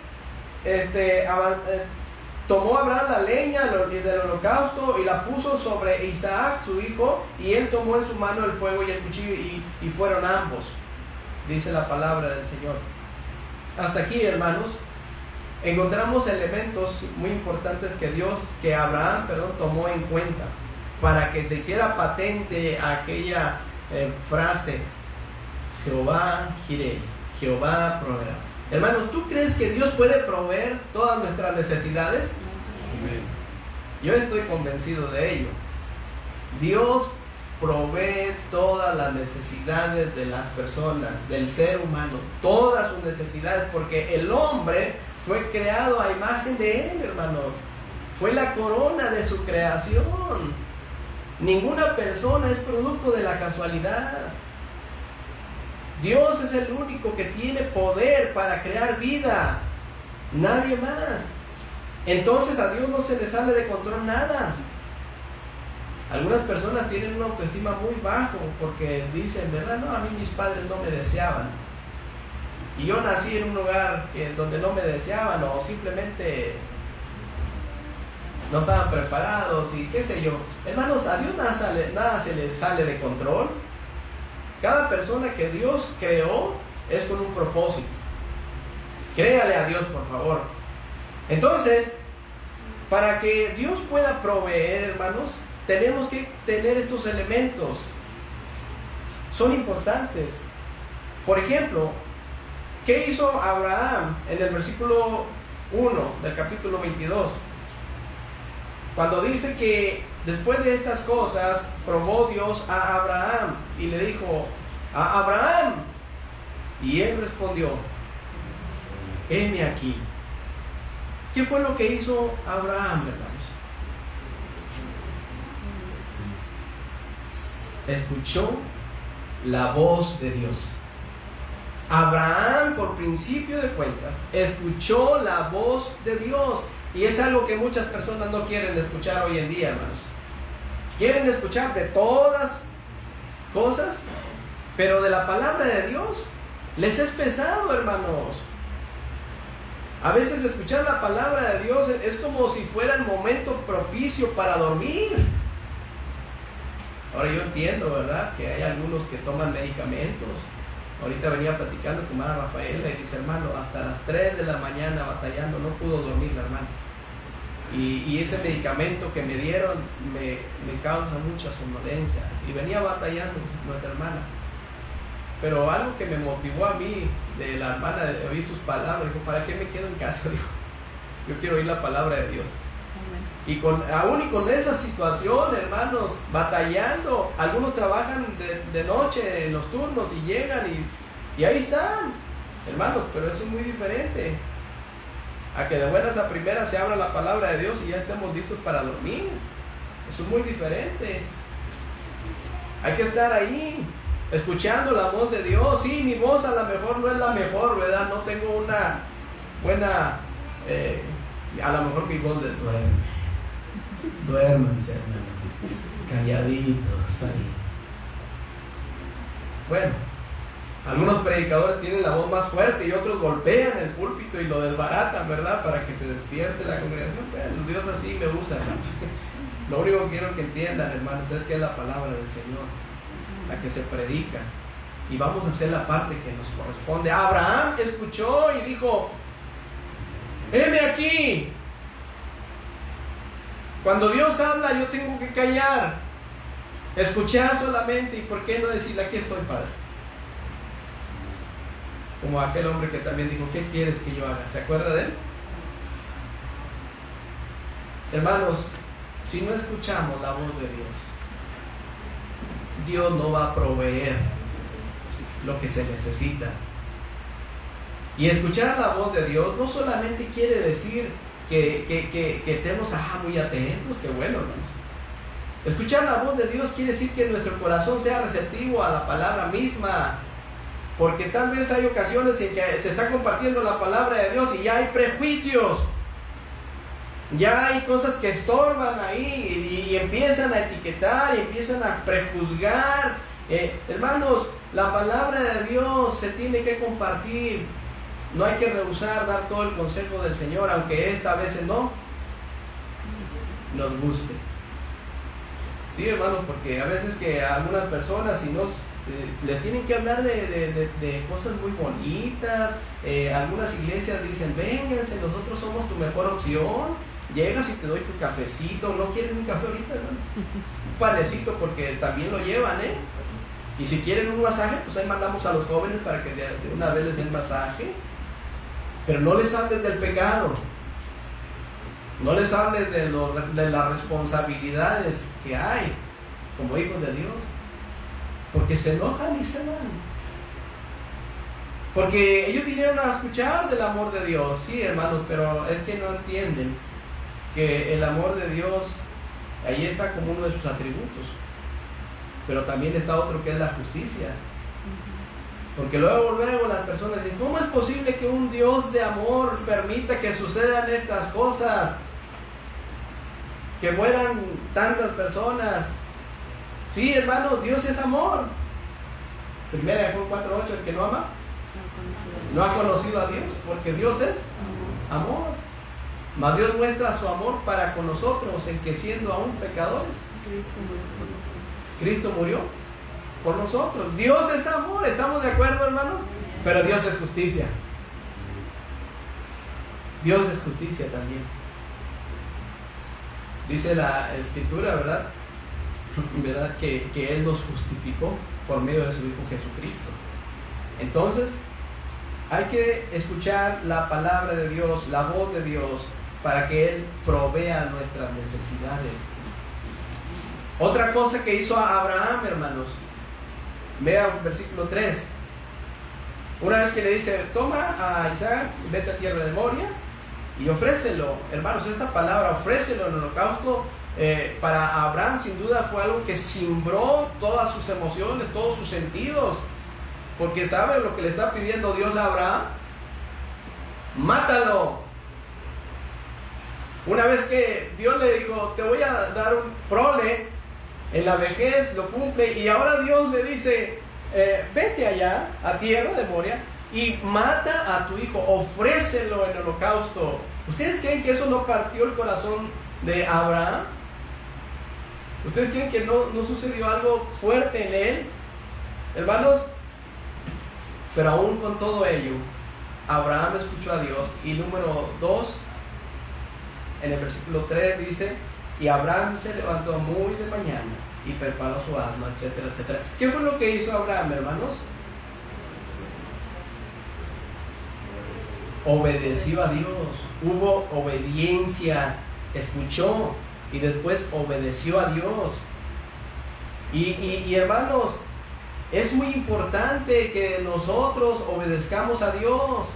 tomó Abraham la leña del holocausto y la puso sobre Isaac su hijo, y él tomó en su mano el fuego y el cuchillo, y fueron ambos, dice la palabra del Señor. Hasta aquí, hermanos, encontramos elementos muy importantes que Abraham tomó en cuenta para que se hiciera patente aquella frase: Jehová Jireh, Jehová proveerá. Hermanos, ¿tú crees que Dios puede proveer todas nuestras necesidades? Yo estoy convencido de ello. Dios provee todas las necesidades de las personas, del ser humano, todas sus necesidades, porque el hombre fue creado a imagen de Él, hermanos. Fue la corona de su creación. Ninguna persona es producto de la casualidad. Dios es el único que tiene poder para crear vida, nadie más. Entonces a Dios no se le sale de control nada. Algunas personas tienen una autoestima muy bajo porque dicen, ¿verdad? No, a mí mis padres no me deseaban, y yo nací en un lugar donde no me deseaban, o simplemente no estaban preparados, y qué sé yo. Hermanos, a Dios nada se le sale de control. Cada persona que Dios creó es con un propósito. Créale a Dios, por favor. Entonces, para que Dios pueda proveer, hermanos, tenemos que tener estos elementos. Son importantes. Por ejemplo, ¿qué hizo Abraham en el versículo 1 del capítulo 22? Cuando dice que después de estas cosas probó Dios a Abraham y le dijo: a Abraham. Y él respondió: heme aquí. ¿Qué fue lo que hizo Abraham, hermanos? Escuchó la voz de Dios. Abraham, por principio de cuentas, escuchó la voz de Dios. Y es algo que muchas personas no quieren escuchar hoy en día, hermanos. Quieren escuchar de todas cosas, pero de la palabra de Dios les es pesado, hermanos. A veces escuchar la palabra de Dios es como si fuera el momento propicio para dormir. Ahora yo entiendo, ¿verdad?, que hay algunos que toman medicamentos. Ahorita venía platicando con hermana Rafaela y dice: hermano, hasta las 3 de la mañana batallando, no pudo dormir la hermana. Y ese medicamento que me dieron me causa mucha somnolencia. Y venía batallando nuestra hermana. Pero algo que me motivó a mí de la hermana, de oír sus palabras, dijo: ¿para qué me quedo en casa? Dijo, yo quiero oír la palabra de Dios. Y aún y con esa situación, hermanos, batallando, algunos trabajan de noche en los turnos y llegan y ahí están, hermanos, pero eso es muy diferente a que de buenas a primeras se abra la palabra de Dios y ya estemos listos para dormir. Eso es muy diferente. Hay que estar ahí, escuchando la voz de Dios. Sí, mi voz a lo mejor no es la mejor, ¿verdad? No tengo una buena, a lo mejor mi voz de duérmanse, hermanos, calladitos ahí. Bueno, algunos predicadores tienen la voz más fuerte y otros golpean el púlpito y lo desbaratan, ¿verdad?, para que se despierte la congregación. Bueno, Dios así me usa, hermanos. Lo único que quiero que entiendan, hermanos, es que es la palabra del Señor la que se predica, y vamos a hacer la parte que nos corresponde. Abraham escuchó y dijo: heme aquí. Cuando Dios habla, yo tengo que callar, escuchar solamente. ¿Y por qué no decirle: aquí estoy, Padre? Como aquel hombre que también dijo: ¿qué quieres que yo haga? ¿Se acuerda de él? Hermanos, si no escuchamos la voz de Dios, Dios no va a proveer lo que se necesita. Y escuchar la voz de Dios no solamente quiere decir que estemos muy atentos, que bueno, hermanos. Escuchar la voz de Dios quiere decir que nuestro corazón sea receptivo a la palabra misma, porque tal vez hay ocasiones en que se está compartiendo la palabra de Dios y ya hay prejuicios, ya hay cosas que estorban ahí y empiezan a etiquetar y empiezan a prejuzgar. Hermanos, la palabra de Dios se tiene que compartir. No hay que rehusar dar todo el consejo del Señor, aunque esta vez no nos guste. Sí, hermanos, porque a veces que a algunas personas, si nos les tienen que hablar de cosas muy bonitas, algunas iglesias dicen: vénganse, nosotros somos tu mejor opción. Llegas y te doy tu cafecito. ¿No quieren un café ahorita, hermanos? Un panecito, porque también lo llevan, Y si quieren un masaje, pues ahí mandamos a los jóvenes para que de una vez les den masaje. Pero no les hables del pecado, no les hables de las responsabilidades que hay como hijos de Dios, porque se enojan y se van. Porque ellos vinieron a escuchar del amor de Dios, sí, hermanos, pero es que no entienden que el amor de Dios, ahí está como uno de sus atributos, pero también está otro que es la justicia. Porque luego las personas dicen: ¿cómo es posible que un Dios de amor permita que sucedan estas cosas? Que mueran tantas personas. Sí, hermanos, Dios es amor. 1 Juan 4:8, el que no ama no ha conocido a Dios, porque Dios es amor. Mas Dios muestra su amor para con nosotros en que, siendo aún pecadores, Cristo murió por nosotros. Dios es amor, ¿estamos de acuerdo, hermanos? Pero Dios es justicia. Dios es justicia también. Dice la Escritura, ¿verdad? ¿Verdad? Que Él nos justificó por medio de su Hijo Jesucristo. Entonces, hay que escuchar la palabra de Dios, la voz de Dios, para que Él provea nuestras necesidades. Otra cosa que hizo Abraham, hermanos, vea el versículo 3. Una vez que le dice, toma a Isaac, vete a tierra de Moria y ofrécelo. Hermanos, esta palabra, ofrécelo en holocausto, para Abraham sin duda fue algo que cimbró todas sus emociones, todos sus sentidos. Porque ¿sabe lo que le está pidiendo Dios a Abraham? Mátalo. Una vez que Dios le dijo, te voy a dar un prole en la vejez, lo cumple, y ahora Dios le dice, vete allá a tierra de Moria y mata a tu hijo, ofrécelo en holocausto. ¿Ustedes creen que eso no partió el corazón de Abraham? ¿Ustedes creen que no sucedió algo fuerte en él? Hermanos, pero aún con todo ello, Abraham escuchó a Dios. Y número 2, en el versículo 3 dice, y Abraham se levantó muy de mañana y preparó su asno, etcétera, etcétera. ¿Qué fue lo que hizo Abraham, hermanos? Obedeció a Dios. Hubo obediencia, escuchó y después obedeció a Dios. Y hermanos, es muy importante que nosotros obedezcamos a Dios.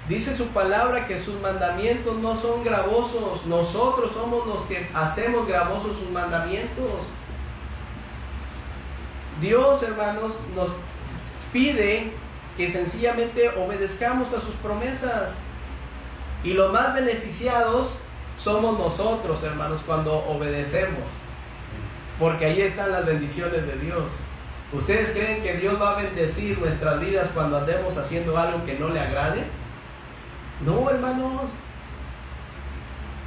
Dice su palabra que sus mandamientos no son gravosos. Nosotros somos los que hacemos gravosos sus mandamientos. Dios, hermanos, nos pide que sencillamente obedezcamos a sus promesas. Y los más beneficiados somos nosotros, hermanos, cuando obedecemos. Porque ahí están las bendiciones de Dios. ¿Ustedes creen que Dios va a bendecir nuestras vidas cuando andemos haciendo algo que no le agrade? No, hermanos.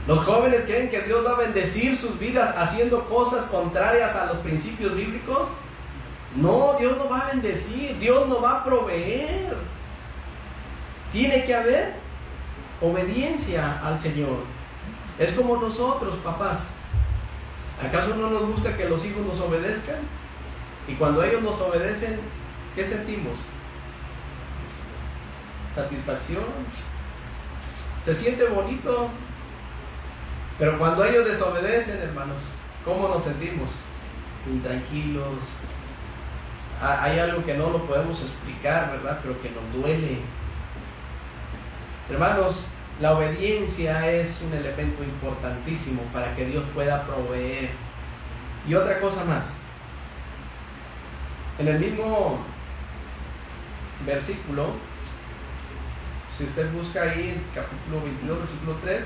¿Los jóvenes creen que Dios va a bendecir sus vidas haciendo cosas contrarias a los principios bíblicos? No, Dios no va a bendecir, Dios no va a proveer. Tiene que haber obediencia al Señor. Es como nosotros, papás. ¿Acaso no nos gusta que los hijos nos obedezcan? Y cuando ellos nos obedecen, ¿qué sentimos? Satisfacción. Se siente bonito. Pero cuando ellos desobedecen, hermanos, ¿cómo nos sentimos? Intranquilos. Hay algo que no lo podemos explicar, ¿verdad? Pero que nos duele. Hermanos, la obediencia es un elemento importantísimo para que Dios pueda proveer. Y otra cosa más. En el mismo versículo, si usted busca ahí en capítulo 22, versículo 3,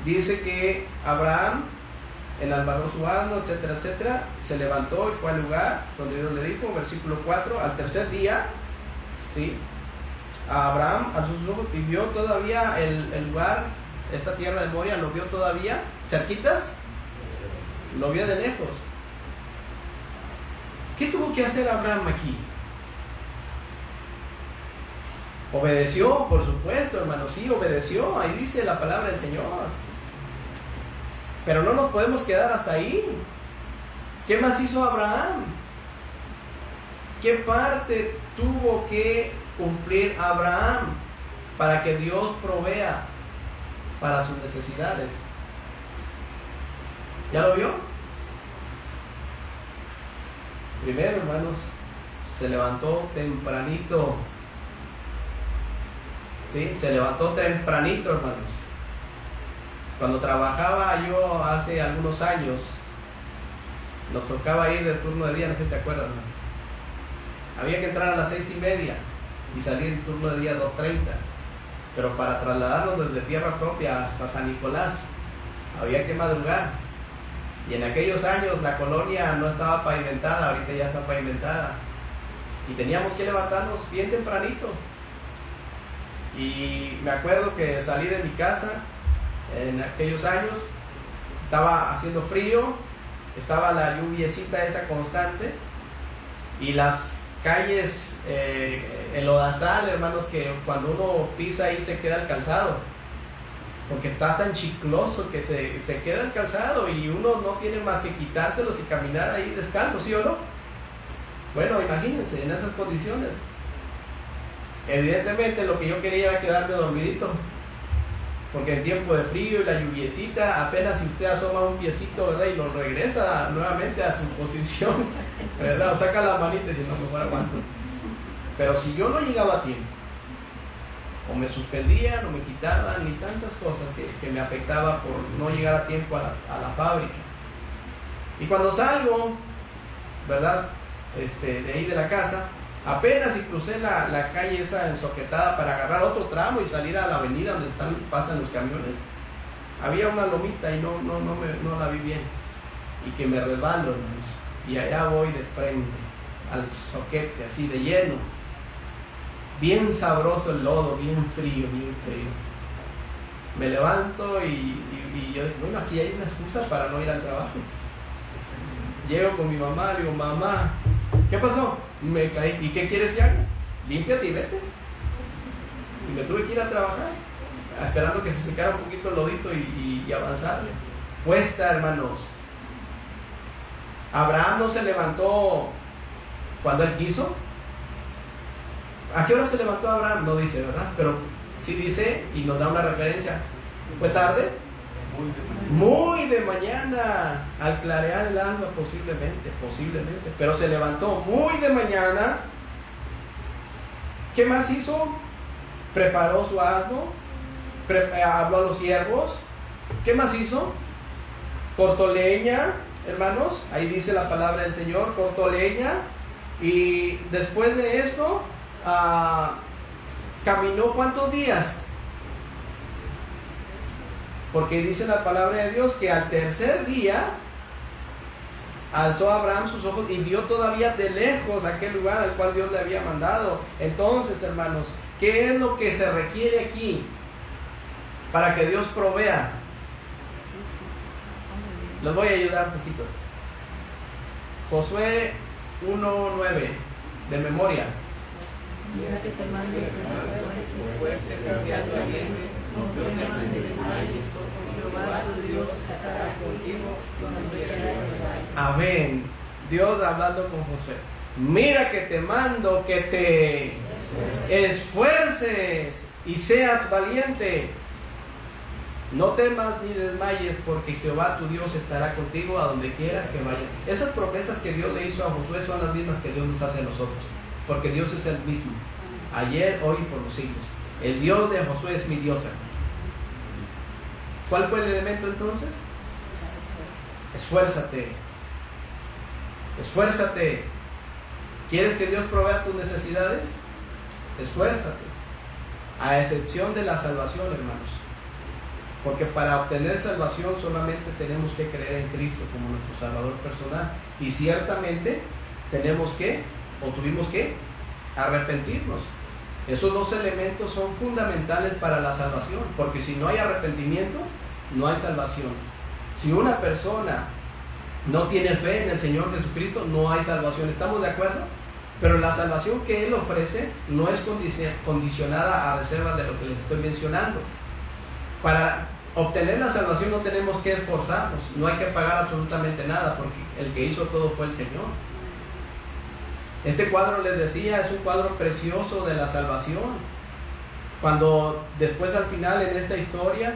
dice que Abraham enalbardó su asno, etcétera, etcétera, se levantó y fue al lugar donde Dios le dijo, versículo 4, al tercer día, ¿sí? A Abraham a sus ojos y vio todavía el lugar, esta tierra de Moria, lo vio todavía, cerquitas, lo vio de lejos. ¿Qué tuvo que hacer Abraham aquí? Obedeció, por supuesto, hermano, sí, obedeció, ahí dice la palabra del Señor. Pero no nos podemos quedar hasta ahí. ¿Qué más hizo Abraham? ¿Qué parte tuvo que cumplir Abraham para que Dios provea para sus necesidades? ¿Ya lo vio? Primero, hermanos, se levantó tempranito. ¿Sí? Se levantó tempranito, hermanos. Cuando trabajaba yo hace algunos años, nos tocaba ir de turno de día, no sé si te acuerdas, ¿no? Había que entrar a las 6:30 y salir en turno de día 2:30. Pero para trasladarnos desde tierra propia hasta San Nicolás, había que madrugar. Y en aquellos años la colonia no estaba pavimentada, ahorita ya está pavimentada. Y teníamos que levantarnos bien tempranito. Y me acuerdo que salí de mi casa en aquellos años, estaba haciendo frío, estaba la lluviecita esa constante y las calles, el lodazal, hermanos, que cuando uno pisa ahí se queda el calzado. porque está tan chicloso que se queda el calzado y uno no tiene más que quitárselos y caminar ahí descalzo, ¿sí o no? Bueno, imagínense en esas condiciones. Evidentemente lo que yo quería era quedarme dormidito, porque en tiempo de frío y la lluviecita, apenas si usted asoma un piecito, ¿verdad? Y lo regresa nuevamente a su posición, ¿verdad? O saca la manita y dice, no, mejor aguanto. Pero si yo no llegaba a tiempo, o me suspendían, o me quitaban, y tantas cosas que me afectaba por no llegar a tiempo a la fábrica. Y cuando salgo, ¿verdad? De ahí de la casa, apenas si crucé la calle esa ensoquetada para agarrar otro tramo y salir a la avenida donde pasan los camiones, había una lomita y no la vi bien, y que me resbalo, hermanos, y allá voy de frente al soquete, así de lleno, bien sabroso el lodo, bien frío. Me levanto y yo digo, bueno, aquí hay una excusa para no ir al trabajo. Llego con mi mamá, le digo, mamá, ¿qué pasó? Me caí. ¿Y qué quieres que haga? Límpiate y vete. Y me tuve que ir a trabajar, esperando que se secara un poquito el lodito y avanzarle. Cuesta, hermanos. Abraham no se levantó cuando él quiso. ¿A qué hora se levantó Abraham? No dice, ¿verdad? Pero sí dice, y nos da una referencia. ¿Fue tarde? Muy de mañana, al clarear el alba, posiblemente, pero se levantó muy de mañana. ¿Qué más hizo? Preparó su asno, habló a los siervos. ¿Qué más hizo? Cortó leña, hermanos, ahí dice la palabra del Señor, cortó leña, y después de eso, caminó ¿cuántos días? Porque dice la palabra de Dios que al tercer día alzó Abraham sus ojos y vio todavía de lejos aquel lugar al cual Dios le había mandado. Entonces, hermanos, ¿qué es lo que se requiere aquí para que Dios provea? Les voy a ayudar un poquito. Josué 1:9, de memoria. Mira que te mande fuerza hacia tu bien, no te desmayes, porque Jehová tu Dios estará contigo donde quiera que vayas. Amén. Dios hablando con Josué. Mira que te mando que te esfuerces y seas valiente. No temas ni desmayes, porque Jehová tu Dios estará contigo a donde quiera que vayas. Esas promesas que Dios le hizo a Josué son las mismas que Dios nos hace a nosotros, porque Dios es el mismo, ayer, hoy y por los siglos. El Dios de Josué es mi Dios. ¿Cuál fue el elemento entonces? Esfuérzate. Esfuérzate. ¿Quieres que Dios provea tus necesidades? Esfuérzate. A excepción de la salvación, hermanos. Porque para obtener salvación solamente tenemos que creer en Cristo como nuestro Salvador personal. Y ciertamente tenemos que, o tuvimos que, arrepentirnos. Esos dos elementos son fundamentales para la salvación, porque si no hay arrepentimiento, no hay salvación. Si una persona no tiene fe en el Señor Jesucristo, no hay salvación. ¿Estamos de acuerdo? Pero la salvación que Él ofrece no es condicionada a reserva de lo que les estoy mencionando. Para obtener la salvación no tenemos que esforzarnos, no hay que pagar absolutamente nada, porque el que hizo todo fue el Señor. Este cuadro, les decía, es un cuadro precioso de la salvación. Cuando después al final en esta historia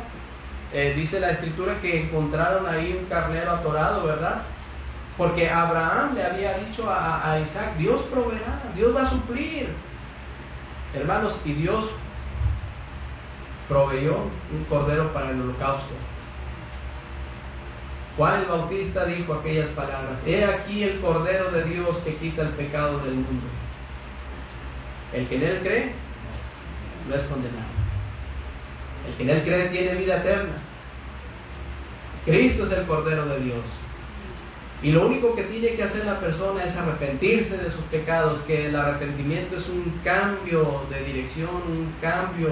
dice la escritura que encontraron ahí un carnero atorado, ¿verdad? Porque Abraham le había dicho a Isaac, Dios proveerá, Dios va a suplir. Hermanos, y Dios proveyó un cordero para el holocausto. Juan el Bautista dijo aquellas palabras: he aquí el Cordero de Dios que quita el pecado del mundo. El que en Él cree no es condenado. El que en Él cree tiene vida eterna. Cristo es el Cordero de Dios. Y lo único que tiene que hacer la persona es arrepentirse de sus pecados, que el arrepentimiento es un cambio de dirección, un cambio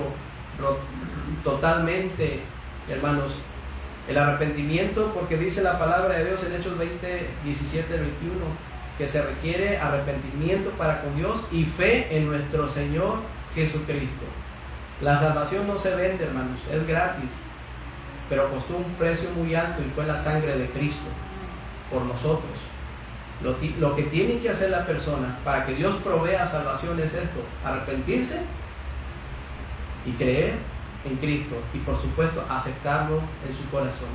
totalmente, hermanos. El arrepentimiento, porque dice la palabra de Dios en Hechos 20, 17, 21, que se requiere arrepentimiento para con Dios y fe en nuestro Señor Jesucristo. La salvación no se vende, hermanos, es gratis. pero costó un precio muy alto y fue la sangre de Cristo por nosotros. Lo que tiene que hacer la persona para que Dios provea salvación es esto: arrepentirse y creer en Cristo, y por supuesto aceptarlo en su corazón,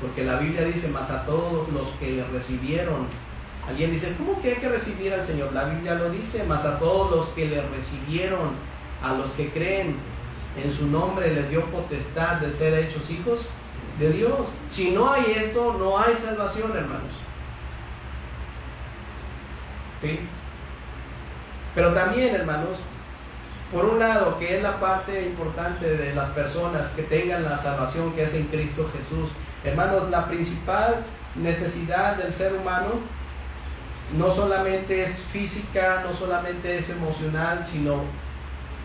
porque la Biblia dice: mas a todos los que le recibieron. Alguien dice: ¿cómo que hay que recibir al Señor? La Biblia lo dice: mas a todos los que le recibieron, a los que creen en su nombre, les dio potestad de ser hechos hijos de Dios. Si no hay esto, no hay salvación, hermanos. ¿Sí? Pero también, hermanos, por un lado, que es la parte importante de las personas que tengan la salvación que es en Cristo Jesús. Hermanos, la principal necesidad del ser humano no solamente es física, no solamente es emocional, sino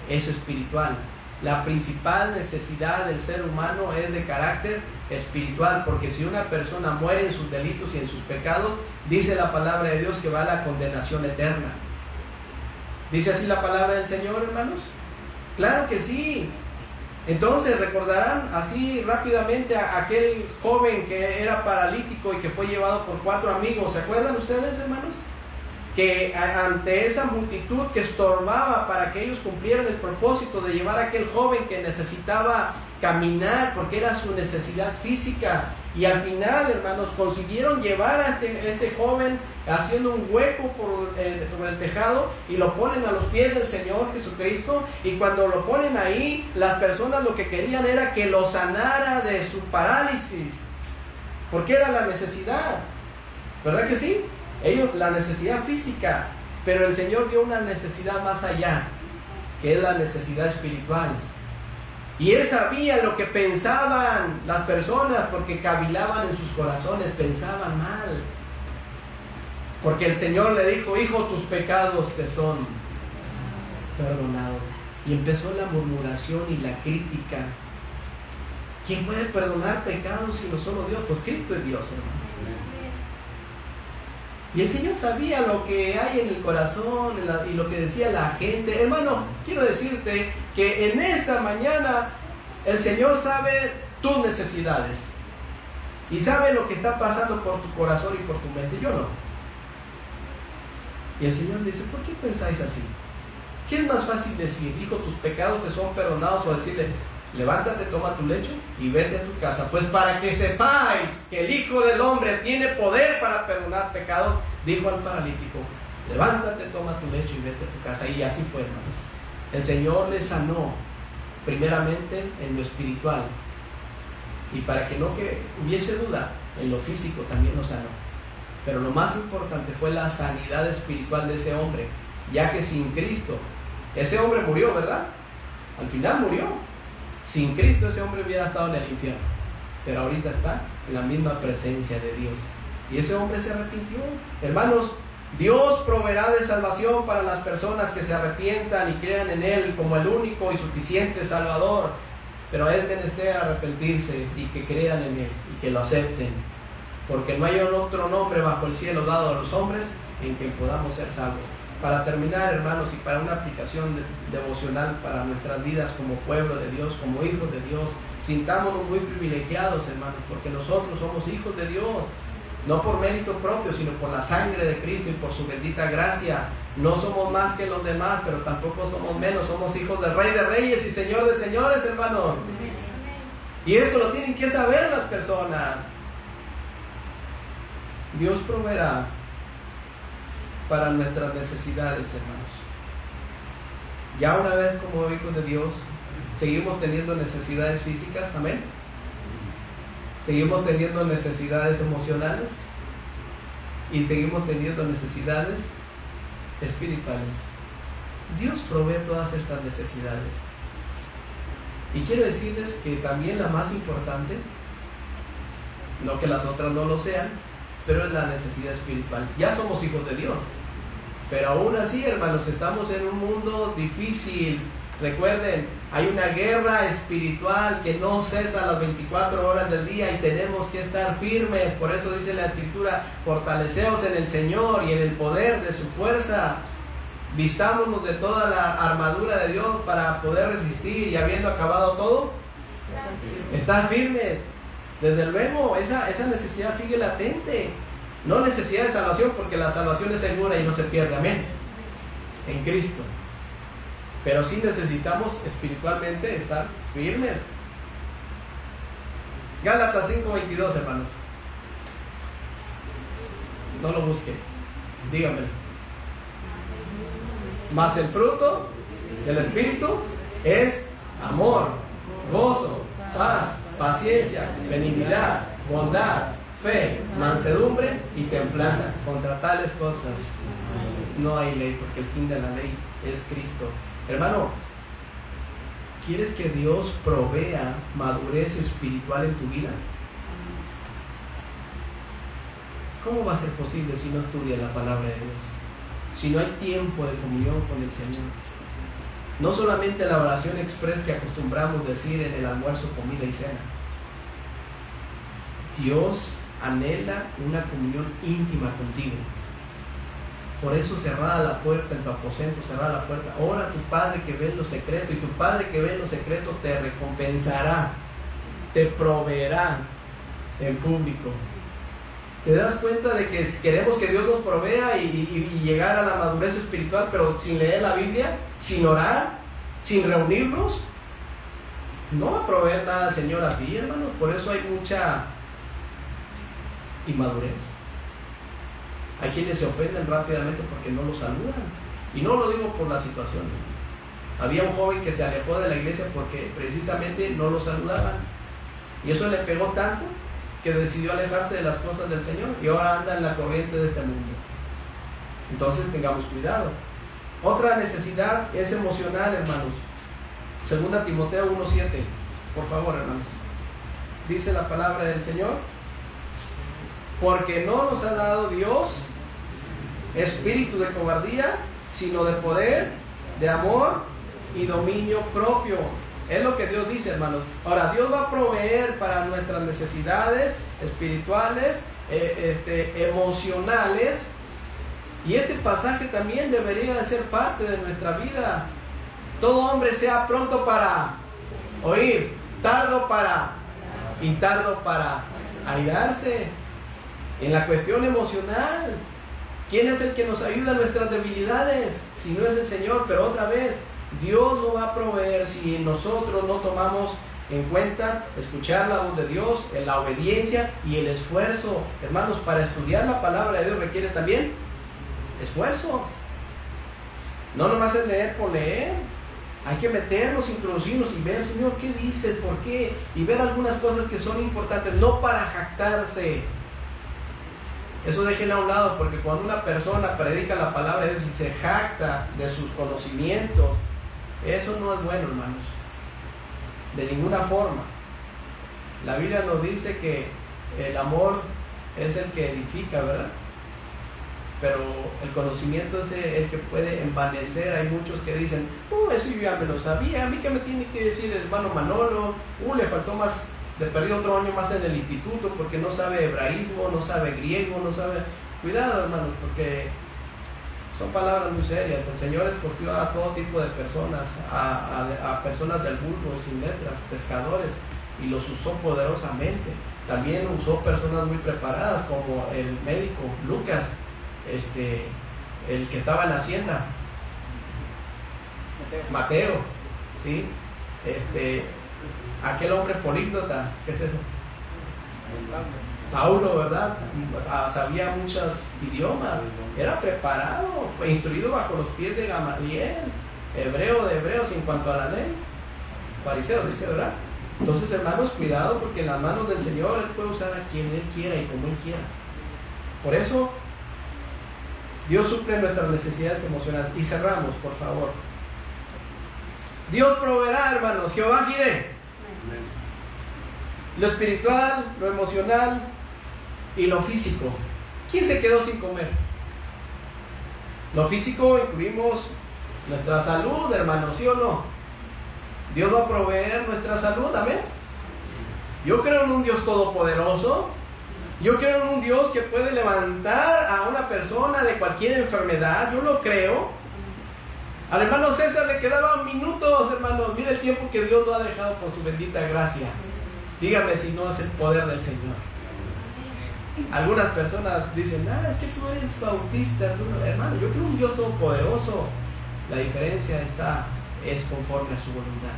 es espiritual. La principal necesidad del ser humano es de carácter espiritual, porque si una persona muere en sus delitos y en sus pecados, dice la palabra de Dios que va a la condenación eterna. ¿Dice así la palabra del Señor, hermanos? Claro que sí. Entonces recordarán así rápidamente a aquel joven que era paralítico y que fue llevado por 4 amigos. ¿Se acuerdan ustedes, hermanos? Que ante esa multitud que estorbaba para que ellos cumplieran el propósito de llevar a aquel joven que necesitaba caminar porque era su necesidad física, y al final, hermanos, consiguieron llevar a este joven haciendo un hueco por el tejado y lo ponen a los pies del Señor Jesucristo, y cuando lo ponen ahí, las personas lo que querían era que lo sanara de su parálisis, porque era la necesidad, ¿verdad que sí? Ellos, la necesidad física, pero el Señor dio una necesidad más allá, que es la necesidad espiritual. Y Él sabía lo que pensaban las personas, porque cavilaban en sus corazones, pensaban mal. Porque el Señor le dijo: hijo, tus pecados te son perdonados. Y empezó la murmuración y la crítica. ¿Quién puede perdonar pecados sino solo Dios? Pues Cristo es Dios, hermano. Y el Señor sabía lo que hay en el corazón y lo que decía la gente. Hermano, quiero decirte que en esta mañana el Señor sabe tus necesidades y sabe lo que está pasando por tu corazón y por tu mente. Yo no. Y el Señor dice: ¿por qué pensáis así? ¿Qué es más fácil decir? Hijo, tus pecados te son perdonados, o decirle: levántate, toma tu lecho y vete a tu casa? Pues para que sepáis que el Hijo del Hombre tiene poder para perdonar pecados, dijo al paralítico: levántate, toma tu lecho y vete a tu casa. Y así fue, hermanos. El Señor le sanó primeramente en lo espiritual, y para que no hubiese duda, en lo físico también lo sanó. Pero lo más importante fue la sanidad espiritual de ese hombre, ya que sin Cristo, ese hombre murió, ¿verdad? Al final murió. Sin Cristo ese hombre hubiera estado en el infierno, pero ahorita está en la misma presencia de Dios. Y ese hombre se arrepintió. Hermanos, Dios proveerá de salvación para las personas que se arrepientan y crean en Él como el único y suficiente Salvador. Pero es menester arrepentirse y que crean en Él y que lo acepten, porque no hay otro nombre bajo el cielo dado a los hombres en que podamos ser salvos. Para terminar, hermanos, y para una aplicación devocional para nuestras vidas como pueblo de Dios, como hijos de Dios, sintámonos muy privilegiados, hermanos, porque nosotros somos hijos de Dios, no por mérito propio, sino por la sangre de Cristo y por su bendita gracia. No somos más que los demás, pero tampoco somos menos. Somos hijos del Rey de Reyes y Señor de Señores, hermanos. Y esto lo tienen que saber las personas. Dios proveerá para nuestras necesidades, hermanos. Ya una vez como hijos de Dios, seguimos teniendo necesidades físicas, amén. Seguimos teniendo necesidades emocionales y seguimos teniendo necesidades espirituales. Dios provee todas estas necesidades. Y quiero decirles que también la más importante, no que las otras no lo sean, pero es la necesidad espiritual. Ya somos hijos de Dios, pero aún así, hermanos, estamos en un mundo difícil. Recuerden, hay una guerra espiritual que no cesa las 24 horas del día y tenemos que estar firmes. Por eso dice la Escritura: fortaleceos en el Señor y en el poder de su fuerza. Vistámonos de toda la armadura de Dios para poder resistir, y habiendo acabado todo, estar firmes. Desde luego, esa necesidad sigue latente. No necesidad de salvación, porque la salvación es segura y no se pierde, amén, en Cristo. Pero sí necesitamos espiritualmente estar firmes. Gálatas 5:22, hermanos. No lo busquen, díganmelo. Mas el fruto del Espíritu es amor, gozo, paz, paciencia, benignidad, bondad, fe, mansedumbre y templanza. Contra tales cosas no hay ley, porque el fin de la ley es Cristo. Hermano, ¿quieres que Dios provea madurez espiritual en tu vida? ¿Cómo va a ser posible si no estudias la palabra de Dios? Si no hay tiempo de comunión con el Señor. No solamente la oración express que acostumbramos decir en el almuerzo, comida y cena. Dios anhela una comunión íntima contigo. Por eso cerrada la puerta en tu aposento, cerrada la puerta. Ora a tu Padre que ve en lo secreto, y tu Padre que ve en lo secreto te recompensará, te proveerá en público. ¿Te das cuenta de que queremos que Dios nos provea y llegar a la madurez espiritual, pero sin leer la Biblia, sin orar, sin reunirnos? No va a proveer nada al Señor así, hermanos. Por eso hay mucha inmadurez. Hay quienes se ofenden rápidamente porque no lo saludan. Y no lo digo por la situación. Había un joven que se alejó de la iglesia porque precisamente no lo saludaban. Y eso le pegó tanto que decidió alejarse de las cosas del Señor y ahora anda en la corriente de este mundo. Entonces tengamos cuidado. Otra necesidad es emocional, hermanos. 2 Timoteo 1:7. Por favor, hermanos. Dice la palabra del Señor: porque no nos ha dado Dios espíritu de cobardía, sino de poder, de amor y dominio propio. Es lo que Dios dice, hermanos. Ahora, Dios va a proveer para nuestras necesidades espirituales, emocionales. Y este pasaje también debería de ser parte de nuestra vida. Todo hombre sea pronto para oír, tardo para airarse. En la cuestión emocional, ¿quién es el que nos ayuda en nuestras debilidades? Si no es el Señor. Pero otra vez, Dios lo va a proveer si nosotros no tomamos en cuenta escuchar la voz de Dios, en la obediencia y el esfuerzo. Hermanos, para estudiar la palabra de Dios requiere también esfuerzo. No nomás es leer por leer. Hay que meternos, introducirnos y ver, Señor, ¿qué dices? ¿Por qué? Y ver algunas cosas que son importantes, no para jactarse. Eso déjenlo a un lado, porque cuando una persona predica la palabra de Dios y se jacta de sus conocimientos, eso no es bueno, hermanos. De ninguna forma. La Biblia nos dice que el amor es el que edifica, ¿verdad? Pero el conocimiento es el que puede envanecer. Hay muchos que dicen, eso yo ya me lo sabía, a mí qué me tiene que decir el hermano Manolo, le faltó más, le perdió otro año más en el instituto porque no sabe hebraísmo, no sabe griego, no sabe... Cuidado, hermanos, porque son palabras muy serias. El Señor escogió a todo tipo de personas, a personas del vulgo, sin letras, pescadores, y los usó poderosamente. También usó personas muy preparadas, como el médico Lucas, el que estaba en la hacienda, Mateo, ¿sí? Aquel hombre políglota, ¿qué es eso? Saulo, ¿verdad? Sabía muchos idiomas, era preparado, fue instruido bajo los pies de Gamaliel, hebreo de hebreos en cuanto a la ley, fariseo, dice, ¿verdad? Entonces, hermanos, cuidado, porque en las manos del Señor Él puede usar a quien Él quiera y como Él quiera. Por eso, Dios suple nuestras necesidades emocionales. Y cerramos, por favor. Dios proveerá, hermanos. Jehová Jireh. Lo espiritual, lo emocional y lo físico. ¿Quién se quedó sin comer? Lo físico incluimos nuestra salud, hermanos, ¿sí o no? Dios va a proveer nuestra salud, amén. Yo creo en un Dios todopoderoso. Yo creo en un Dios que puede levantar a una persona de cualquier enfermedad. Yo lo creo. Al hermano César le quedaban minutos, hermanos. Mira el tiempo que Dios lo ha dejado por su bendita gracia. Dígame si no es el poder del Señor. Algunas personas dicen, es que tú eres bautista, hermano, yo creo en un Dios todopoderoso. La diferencia es conforme a su voluntad.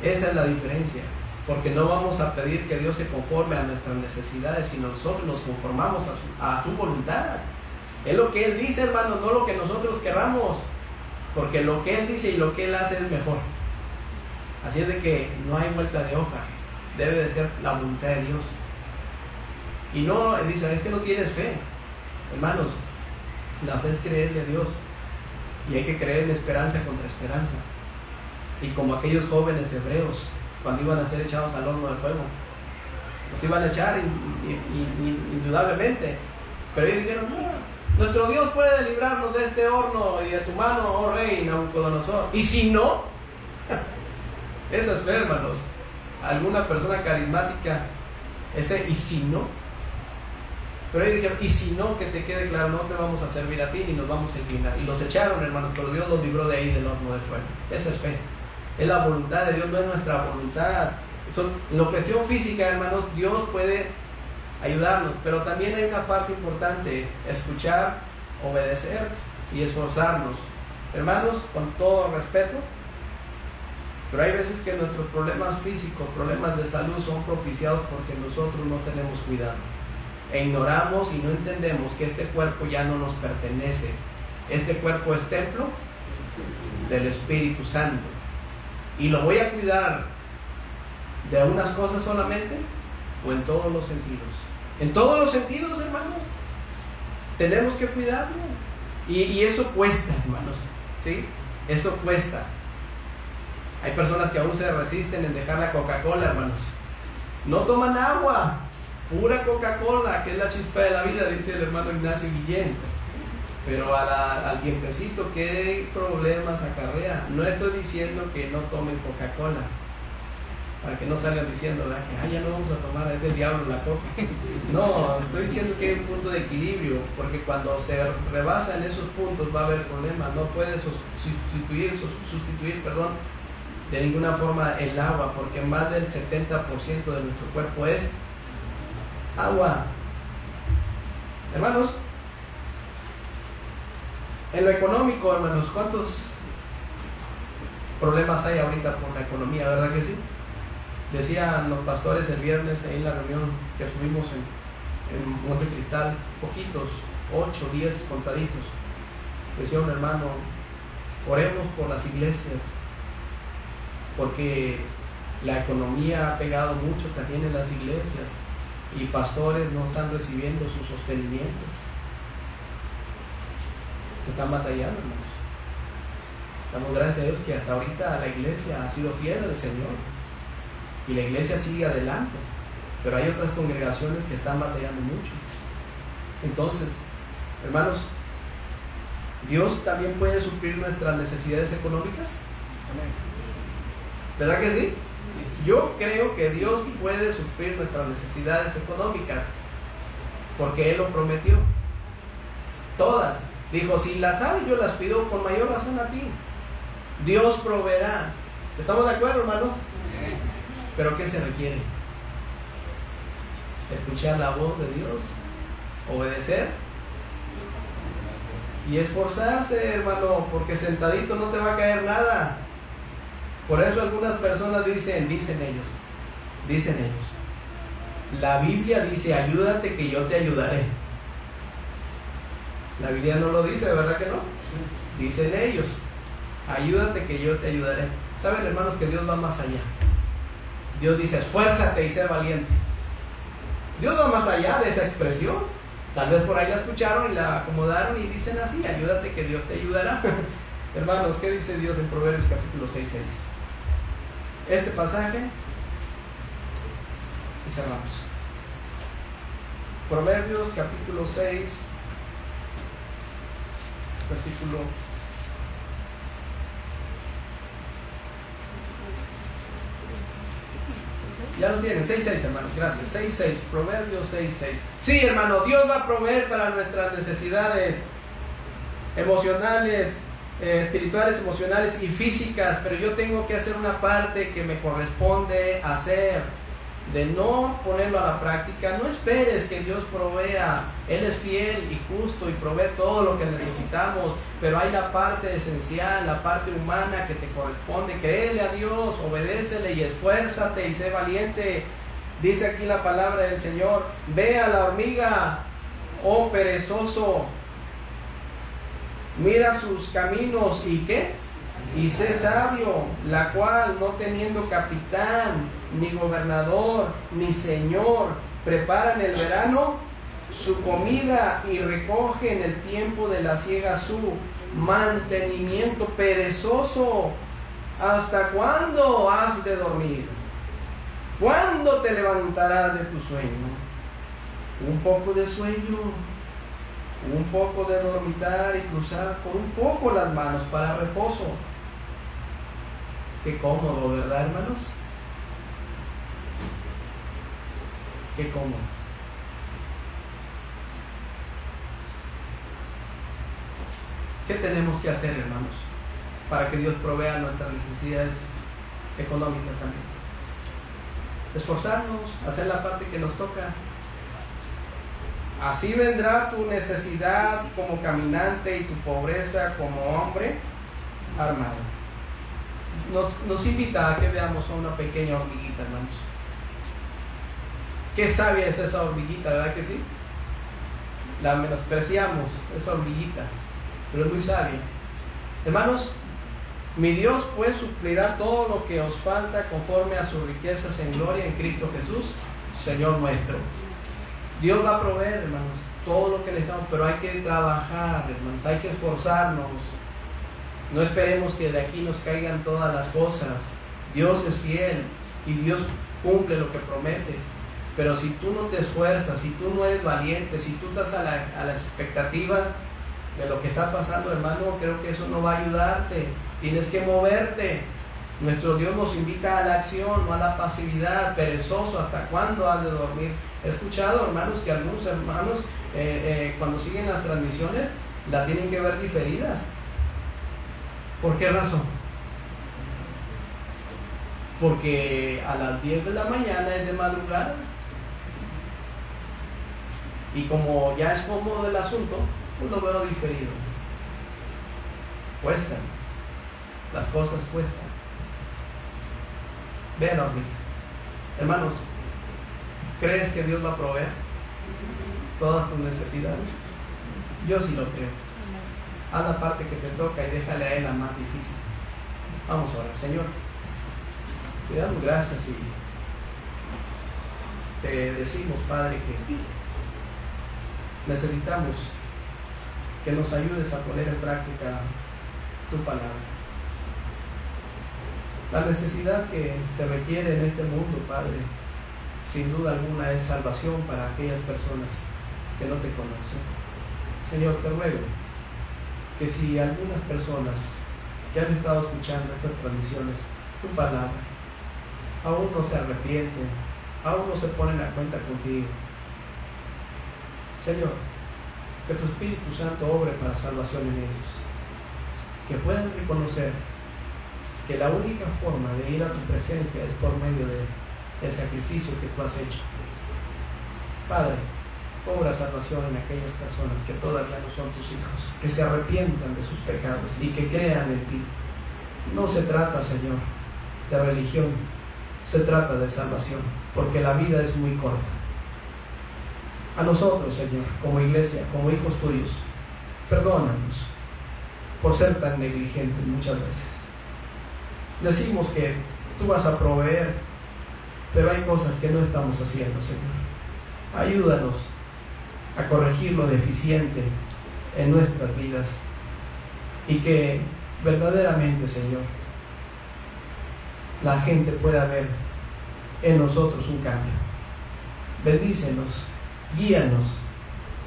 Esa es la diferencia, porque no vamos a pedir que Dios se conforme a nuestras necesidades, sino nosotros nos conformamos a su voluntad. Es lo que Él dice, hermano, no lo que nosotros querramos, porque lo que Él dice y lo que Él hace es mejor. Así es de que no hay vuelta de hoja, debe de ser la voluntad de Dios. Y no, dice, es que no tienes fe. Hermanos, la fe es creerle a Dios, y hay que creer en esperanza contra esperanza. Y como aquellos jóvenes hebreos, cuando iban a ser echados al horno de fuego, los iban a echar indudablemente, pero ellos dijeron, no, nuestro Dios puede librarnos de este horno y de tu mano, oh rey Nabucodonosor. Y si no, esa es fe, hermanos. Alguna persona carismática, ese y si no. Pero ellos dijeron, y si no, que te quede claro, no te vamos a servir a ti ni nos vamos a inclinar. Y los echaron, hermanos, pero Dios los libró de ahí, del horno de fuego. Esa es fe. Es la voluntad de Dios, no es nuestra voluntad. En la cuestión física, hermanos, Dios puede ayudarnos, pero también hay una parte importante: escuchar, obedecer y esforzarnos. Hermanos, con todo respeto, pero hay veces que nuestros problemas físicos, problemas de salud son propiciados porque nosotros no tenemos cuidado e ignoramos y no entendemos que este cuerpo ya no nos pertenece. Este cuerpo es templo del Espíritu Santo y lo voy a cuidar de unas cosas solamente o en todos los sentidos. En todos los sentidos, hermanos, tenemos que cuidarlo y eso cuesta, hermanos, ¿sí? Eso cuesta. Hay personas que aún se resisten en dejar la Coca-Cola, hermanos. No toman agua, pura Coca-Cola, que es la chispa de la vida, dice el hermano Ignacio Guillén. Pero al tiempecito, ¿qué problemas acarrea? No estoy diciendo que no tomen Coca-Cola, para que no salgan diciendo, ¿verdad?, que ya no vamos a tomar, es del diablo la Coca. No, estoy diciendo que hay un punto de equilibrio, porque cuando se rebasan esos puntos va a haber problemas. No puedes sustituir, de ninguna forma el agua, porque más del 70% de nuestro cuerpo es agua. Hermanos, en lo económico, hermanos, ¿cuántos problemas hay ahorita por la economía? ¿Verdad que sí? Decían los pastores el viernes en la reunión que estuvimos en Monte Cristal, poquitos, 8, 10 contaditos. Decía un hermano, oremos por las iglesias, porque la economía ha pegado mucho también en las iglesias y pastores no están recibiendo su sostenimiento. Se están batallando, hermanos. Damos gracias a Dios que hasta ahorita la iglesia ha sido fiel al Señor y la iglesia sigue adelante, pero hay otras congregaciones que están batallando mucho. Entonces, hermanos, ¿Dios también puede suplir nuestras necesidades económicas? ¿Verdad que sí? Yo creo que Dios puede suplir nuestras necesidades económicas porque Él lo prometió. Todas. Dijo, si las hay, yo las pido con mayor razón a ti. Dios proveerá. ¿Estamos de acuerdo, hermanos? ¿Pero qué se requiere? Escuchar la voz de Dios, obedecer y esforzarse, hermano, porque sentadito no te va a caer nada. Por eso algunas personas dicen ellos, la Biblia dice, ayúdate que yo te ayudaré. La Biblia no lo dice, ¿verdad que no? Dicen ellos, ayúdate que yo te ayudaré. ¿Saben, hermanos, que Dios va más allá? Dios dice, esfuérzate y sé valiente. Dios va más allá de esa expresión. Tal vez por ahí la escucharon y la acomodaron y dicen así, ayúdate que Dios te ayudará. Hermanos, ¿qué dice Dios en Proverbios capítulo 6:6? Este pasaje y cerramos. Proverbios capítulo 6, versículo 6. Ya lo tienen, 6:6, hermanos, gracias. 6:6, Proverbios 6:6. Sí, hermano, Dios va a proveer para nuestras necesidades emocionales, espirituales, emocionales y físicas, pero yo tengo que hacer una parte que me corresponde hacer, de no ponerlo a la práctica. No esperes que Dios provea. Él es fiel y justo y provee todo lo que necesitamos, pero hay la parte esencial, la parte humana que te corresponde. Créele a Dios, obedécele y esfuérzate y sé valiente. Dice aquí la palabra del Señor: ve a la hormiga, oh perezoso, mira sus caminos y ¿qué? Y sé sabio, la cual no teniendo capitán, ni gobernador, ni señor, prepara en el verano su comida y recoge en el tiempo de la siega su mantenimiento. Perezoso, ¿hasta cuándo has de dormir? ¿Cuándo te levantarás de tu sueño? Un poco de sueño, un poco de dormitar y cruzar por un poco las manos para reposo. Qué cómodo, ¿verdad, hermanos? Qué cómodo. ¿Qué tenemos que hacer, hermanos, para que Dios provea nuestras necesidades económicas también? Esforzarnos, hacer la parte que nos toca. Así vendrá tu necesidad como caminante y tu pobreza como hombre armado. Nos invita a que veamos a una pequeña hormiguita, hermanos. Qué sabia es esa hormiguita, ¿verdad que sí? La menospreciamos, esa hormiguita, pero es muy sabia. Hermanos, mi Dios pues suplirá todo lo que os falta conforme a sus riquezas en gloria en Cristo Jesús, Señor nuestro. Dios va a proveer, hermanos, todo lo que necesitamos, pero hay que trabajar, hermanos, hay que esforzarnos. No esperemos que de aquí nos caigan todas las cosas. Dios es fiel y Dios cumple lo que promete. Pero si tú no te esfuerzas, si tú no eres valiente, si tú estás a las expectativas de lo que está pasando, hermano, creo que eso no va a ayudarte. Tienes que moverte. Nuestro Dios nos invita a la acción, no a la pasividad. Perezoso, ¿hasta cuándo has de dormir? He escuchado, hermanos, que algunos hermanos cuando siguen las transmisiones las tienen que ver diferidas. ¿Por qué razón? Porque a las 10 de la mañana es de madrugada. Y como ya es cómodo el asunto, pues lo veo diferido. Cuestan. Las cosas cuestan. Vean, hermanos, ¿crees que Dios va a proveer todas tus necesidades? Yo sí lo creo. Haz la parte que te toca y déjale a Él la más difícil. Vamos a orar. Señor, te damos gracias y te decimos, Padre, que necesitamos que nos ayudes a poner en práctica tu palabra. La necesidad que se requiere en este mundo, Padre, sin duda alguna es salvación para aquellas personas que no te conocen. Señor, te ruego que si algunas personas que han estado escuchando estas transmisiones, tu palabra, aún no se arrepienten, aún no se ponen a cuenta contigo, Señor, que tu Espíritu Santo obre para salvación en ellos, que puedan reconocer que la única forma de ir a tu presencia es por medio del sacrificio que tú has hecho. Padre, obra salvación en aquellas personas que todavía no son tus hijos, que se arrepientan de sus pecados y que crean en ti. No se trata, Señor, de religión, se trata de salvación, porque la vida es muy corta. A nosotros, Señor, como iglesia, como hijos tuyos, perdónanos por ser tan negligentes muchas veces. Decimos que tú vas a proveer, pero hay cosas que no estamos haciendo, Señor. Ayúdanos a corregir lo deficiente en nuestras vidas y que verdaderamente, Señor, la gente pueda ver en nosotros un cambio. Bendícenos, guíanos,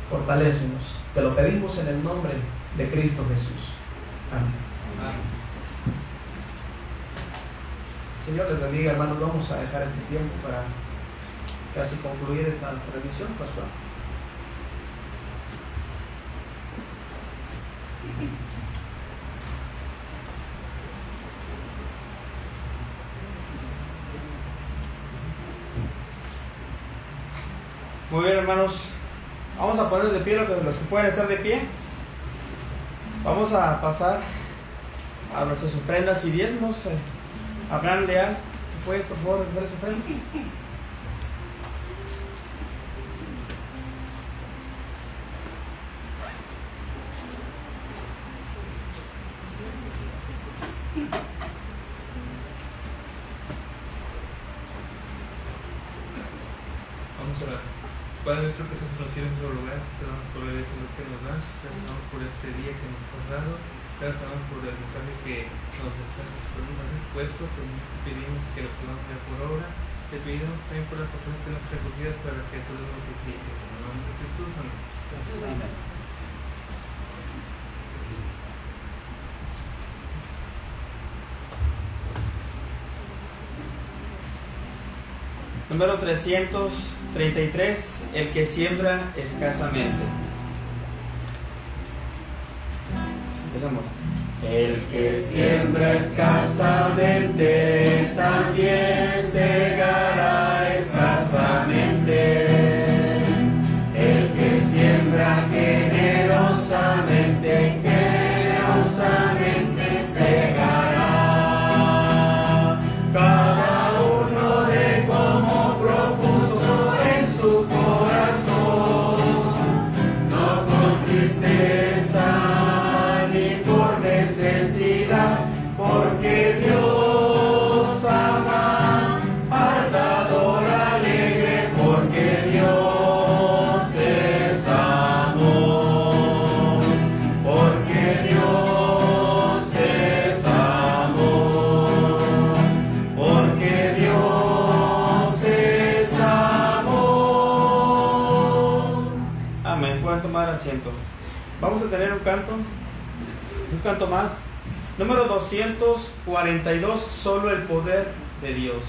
fortalécenos. Te lo pedimos en el nombre de Cristo Jesús. Amén. Amén. Señor les bendiga, hermanos. Vamos a dejar este tiempo para casi concluir esta transmisión, Pascual. Muy bien, hermanos. Vamos a poner de pie los que pueden estar de pie. Vamos a pasar a nuestras ofrendas y diezmos. Abraham Leal, ¿puedes por favor ver las ofrendas? Vamos a orar. Padre nuestro que estás en los cielos, en todo lugar, te damos por el Señor que nos das, te damos por este día que nos has dado, te damos por el mensaje que nos has expuesto, te pedimos que lo podamos ver por obra, te pedimos también por las ofrendas que nos recogidas para que tú nos multipliques. En el nombre de Jesús, amén. Amén. Número 333, el que siembra escasamente. Empezamos. El que siembra escasamente también segará escasamente. El que siembra generosamente, generosamente segará. Cada uno de como propuso en su corazón, no con tristeza ni por necesidad, porque Dios ama al dador alegre, porque Dios es amor, porque Dios es amor, porque Dios es amor. Amén. Pueden tomar asiento. Vamos a tener un canto más. Número 242, solo el poder de Dios.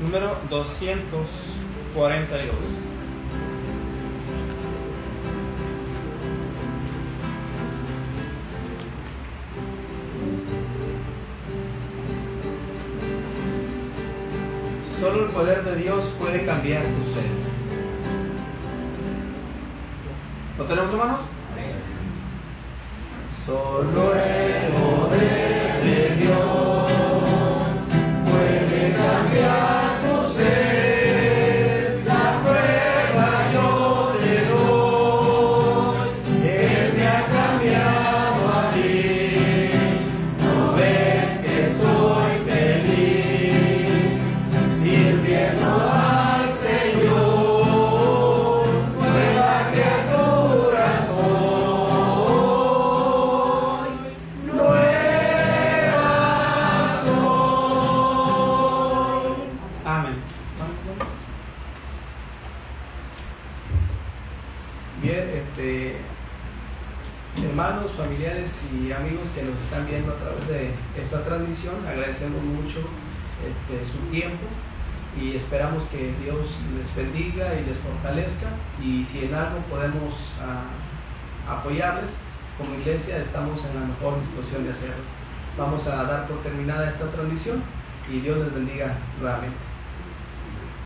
Número 242. Solo el poder de Dios puede cambiar tu ser. ¿Lo tenemos, hermanos? Solo el poder de Dios puede cambiar tu ser. La prueba yo te doy. Él me ha cambiado a mí. ¿No ves que soy feliz sirviendo al Señor? Nueva criatura soy. Nueva soy. Amén. Bien, hermanos, familiares y amigos que nos están viendo a través de esta transmisión, agradecemos mucho su tiempo y esperamos que Dios les bendiga y les fortalezca, y si en algo podemos apoyarles como iglesia, estamos en la mejor disposición de hacerlo. Vamos a dar por terminada esta transmisión y Dios les bendiga nuevamente.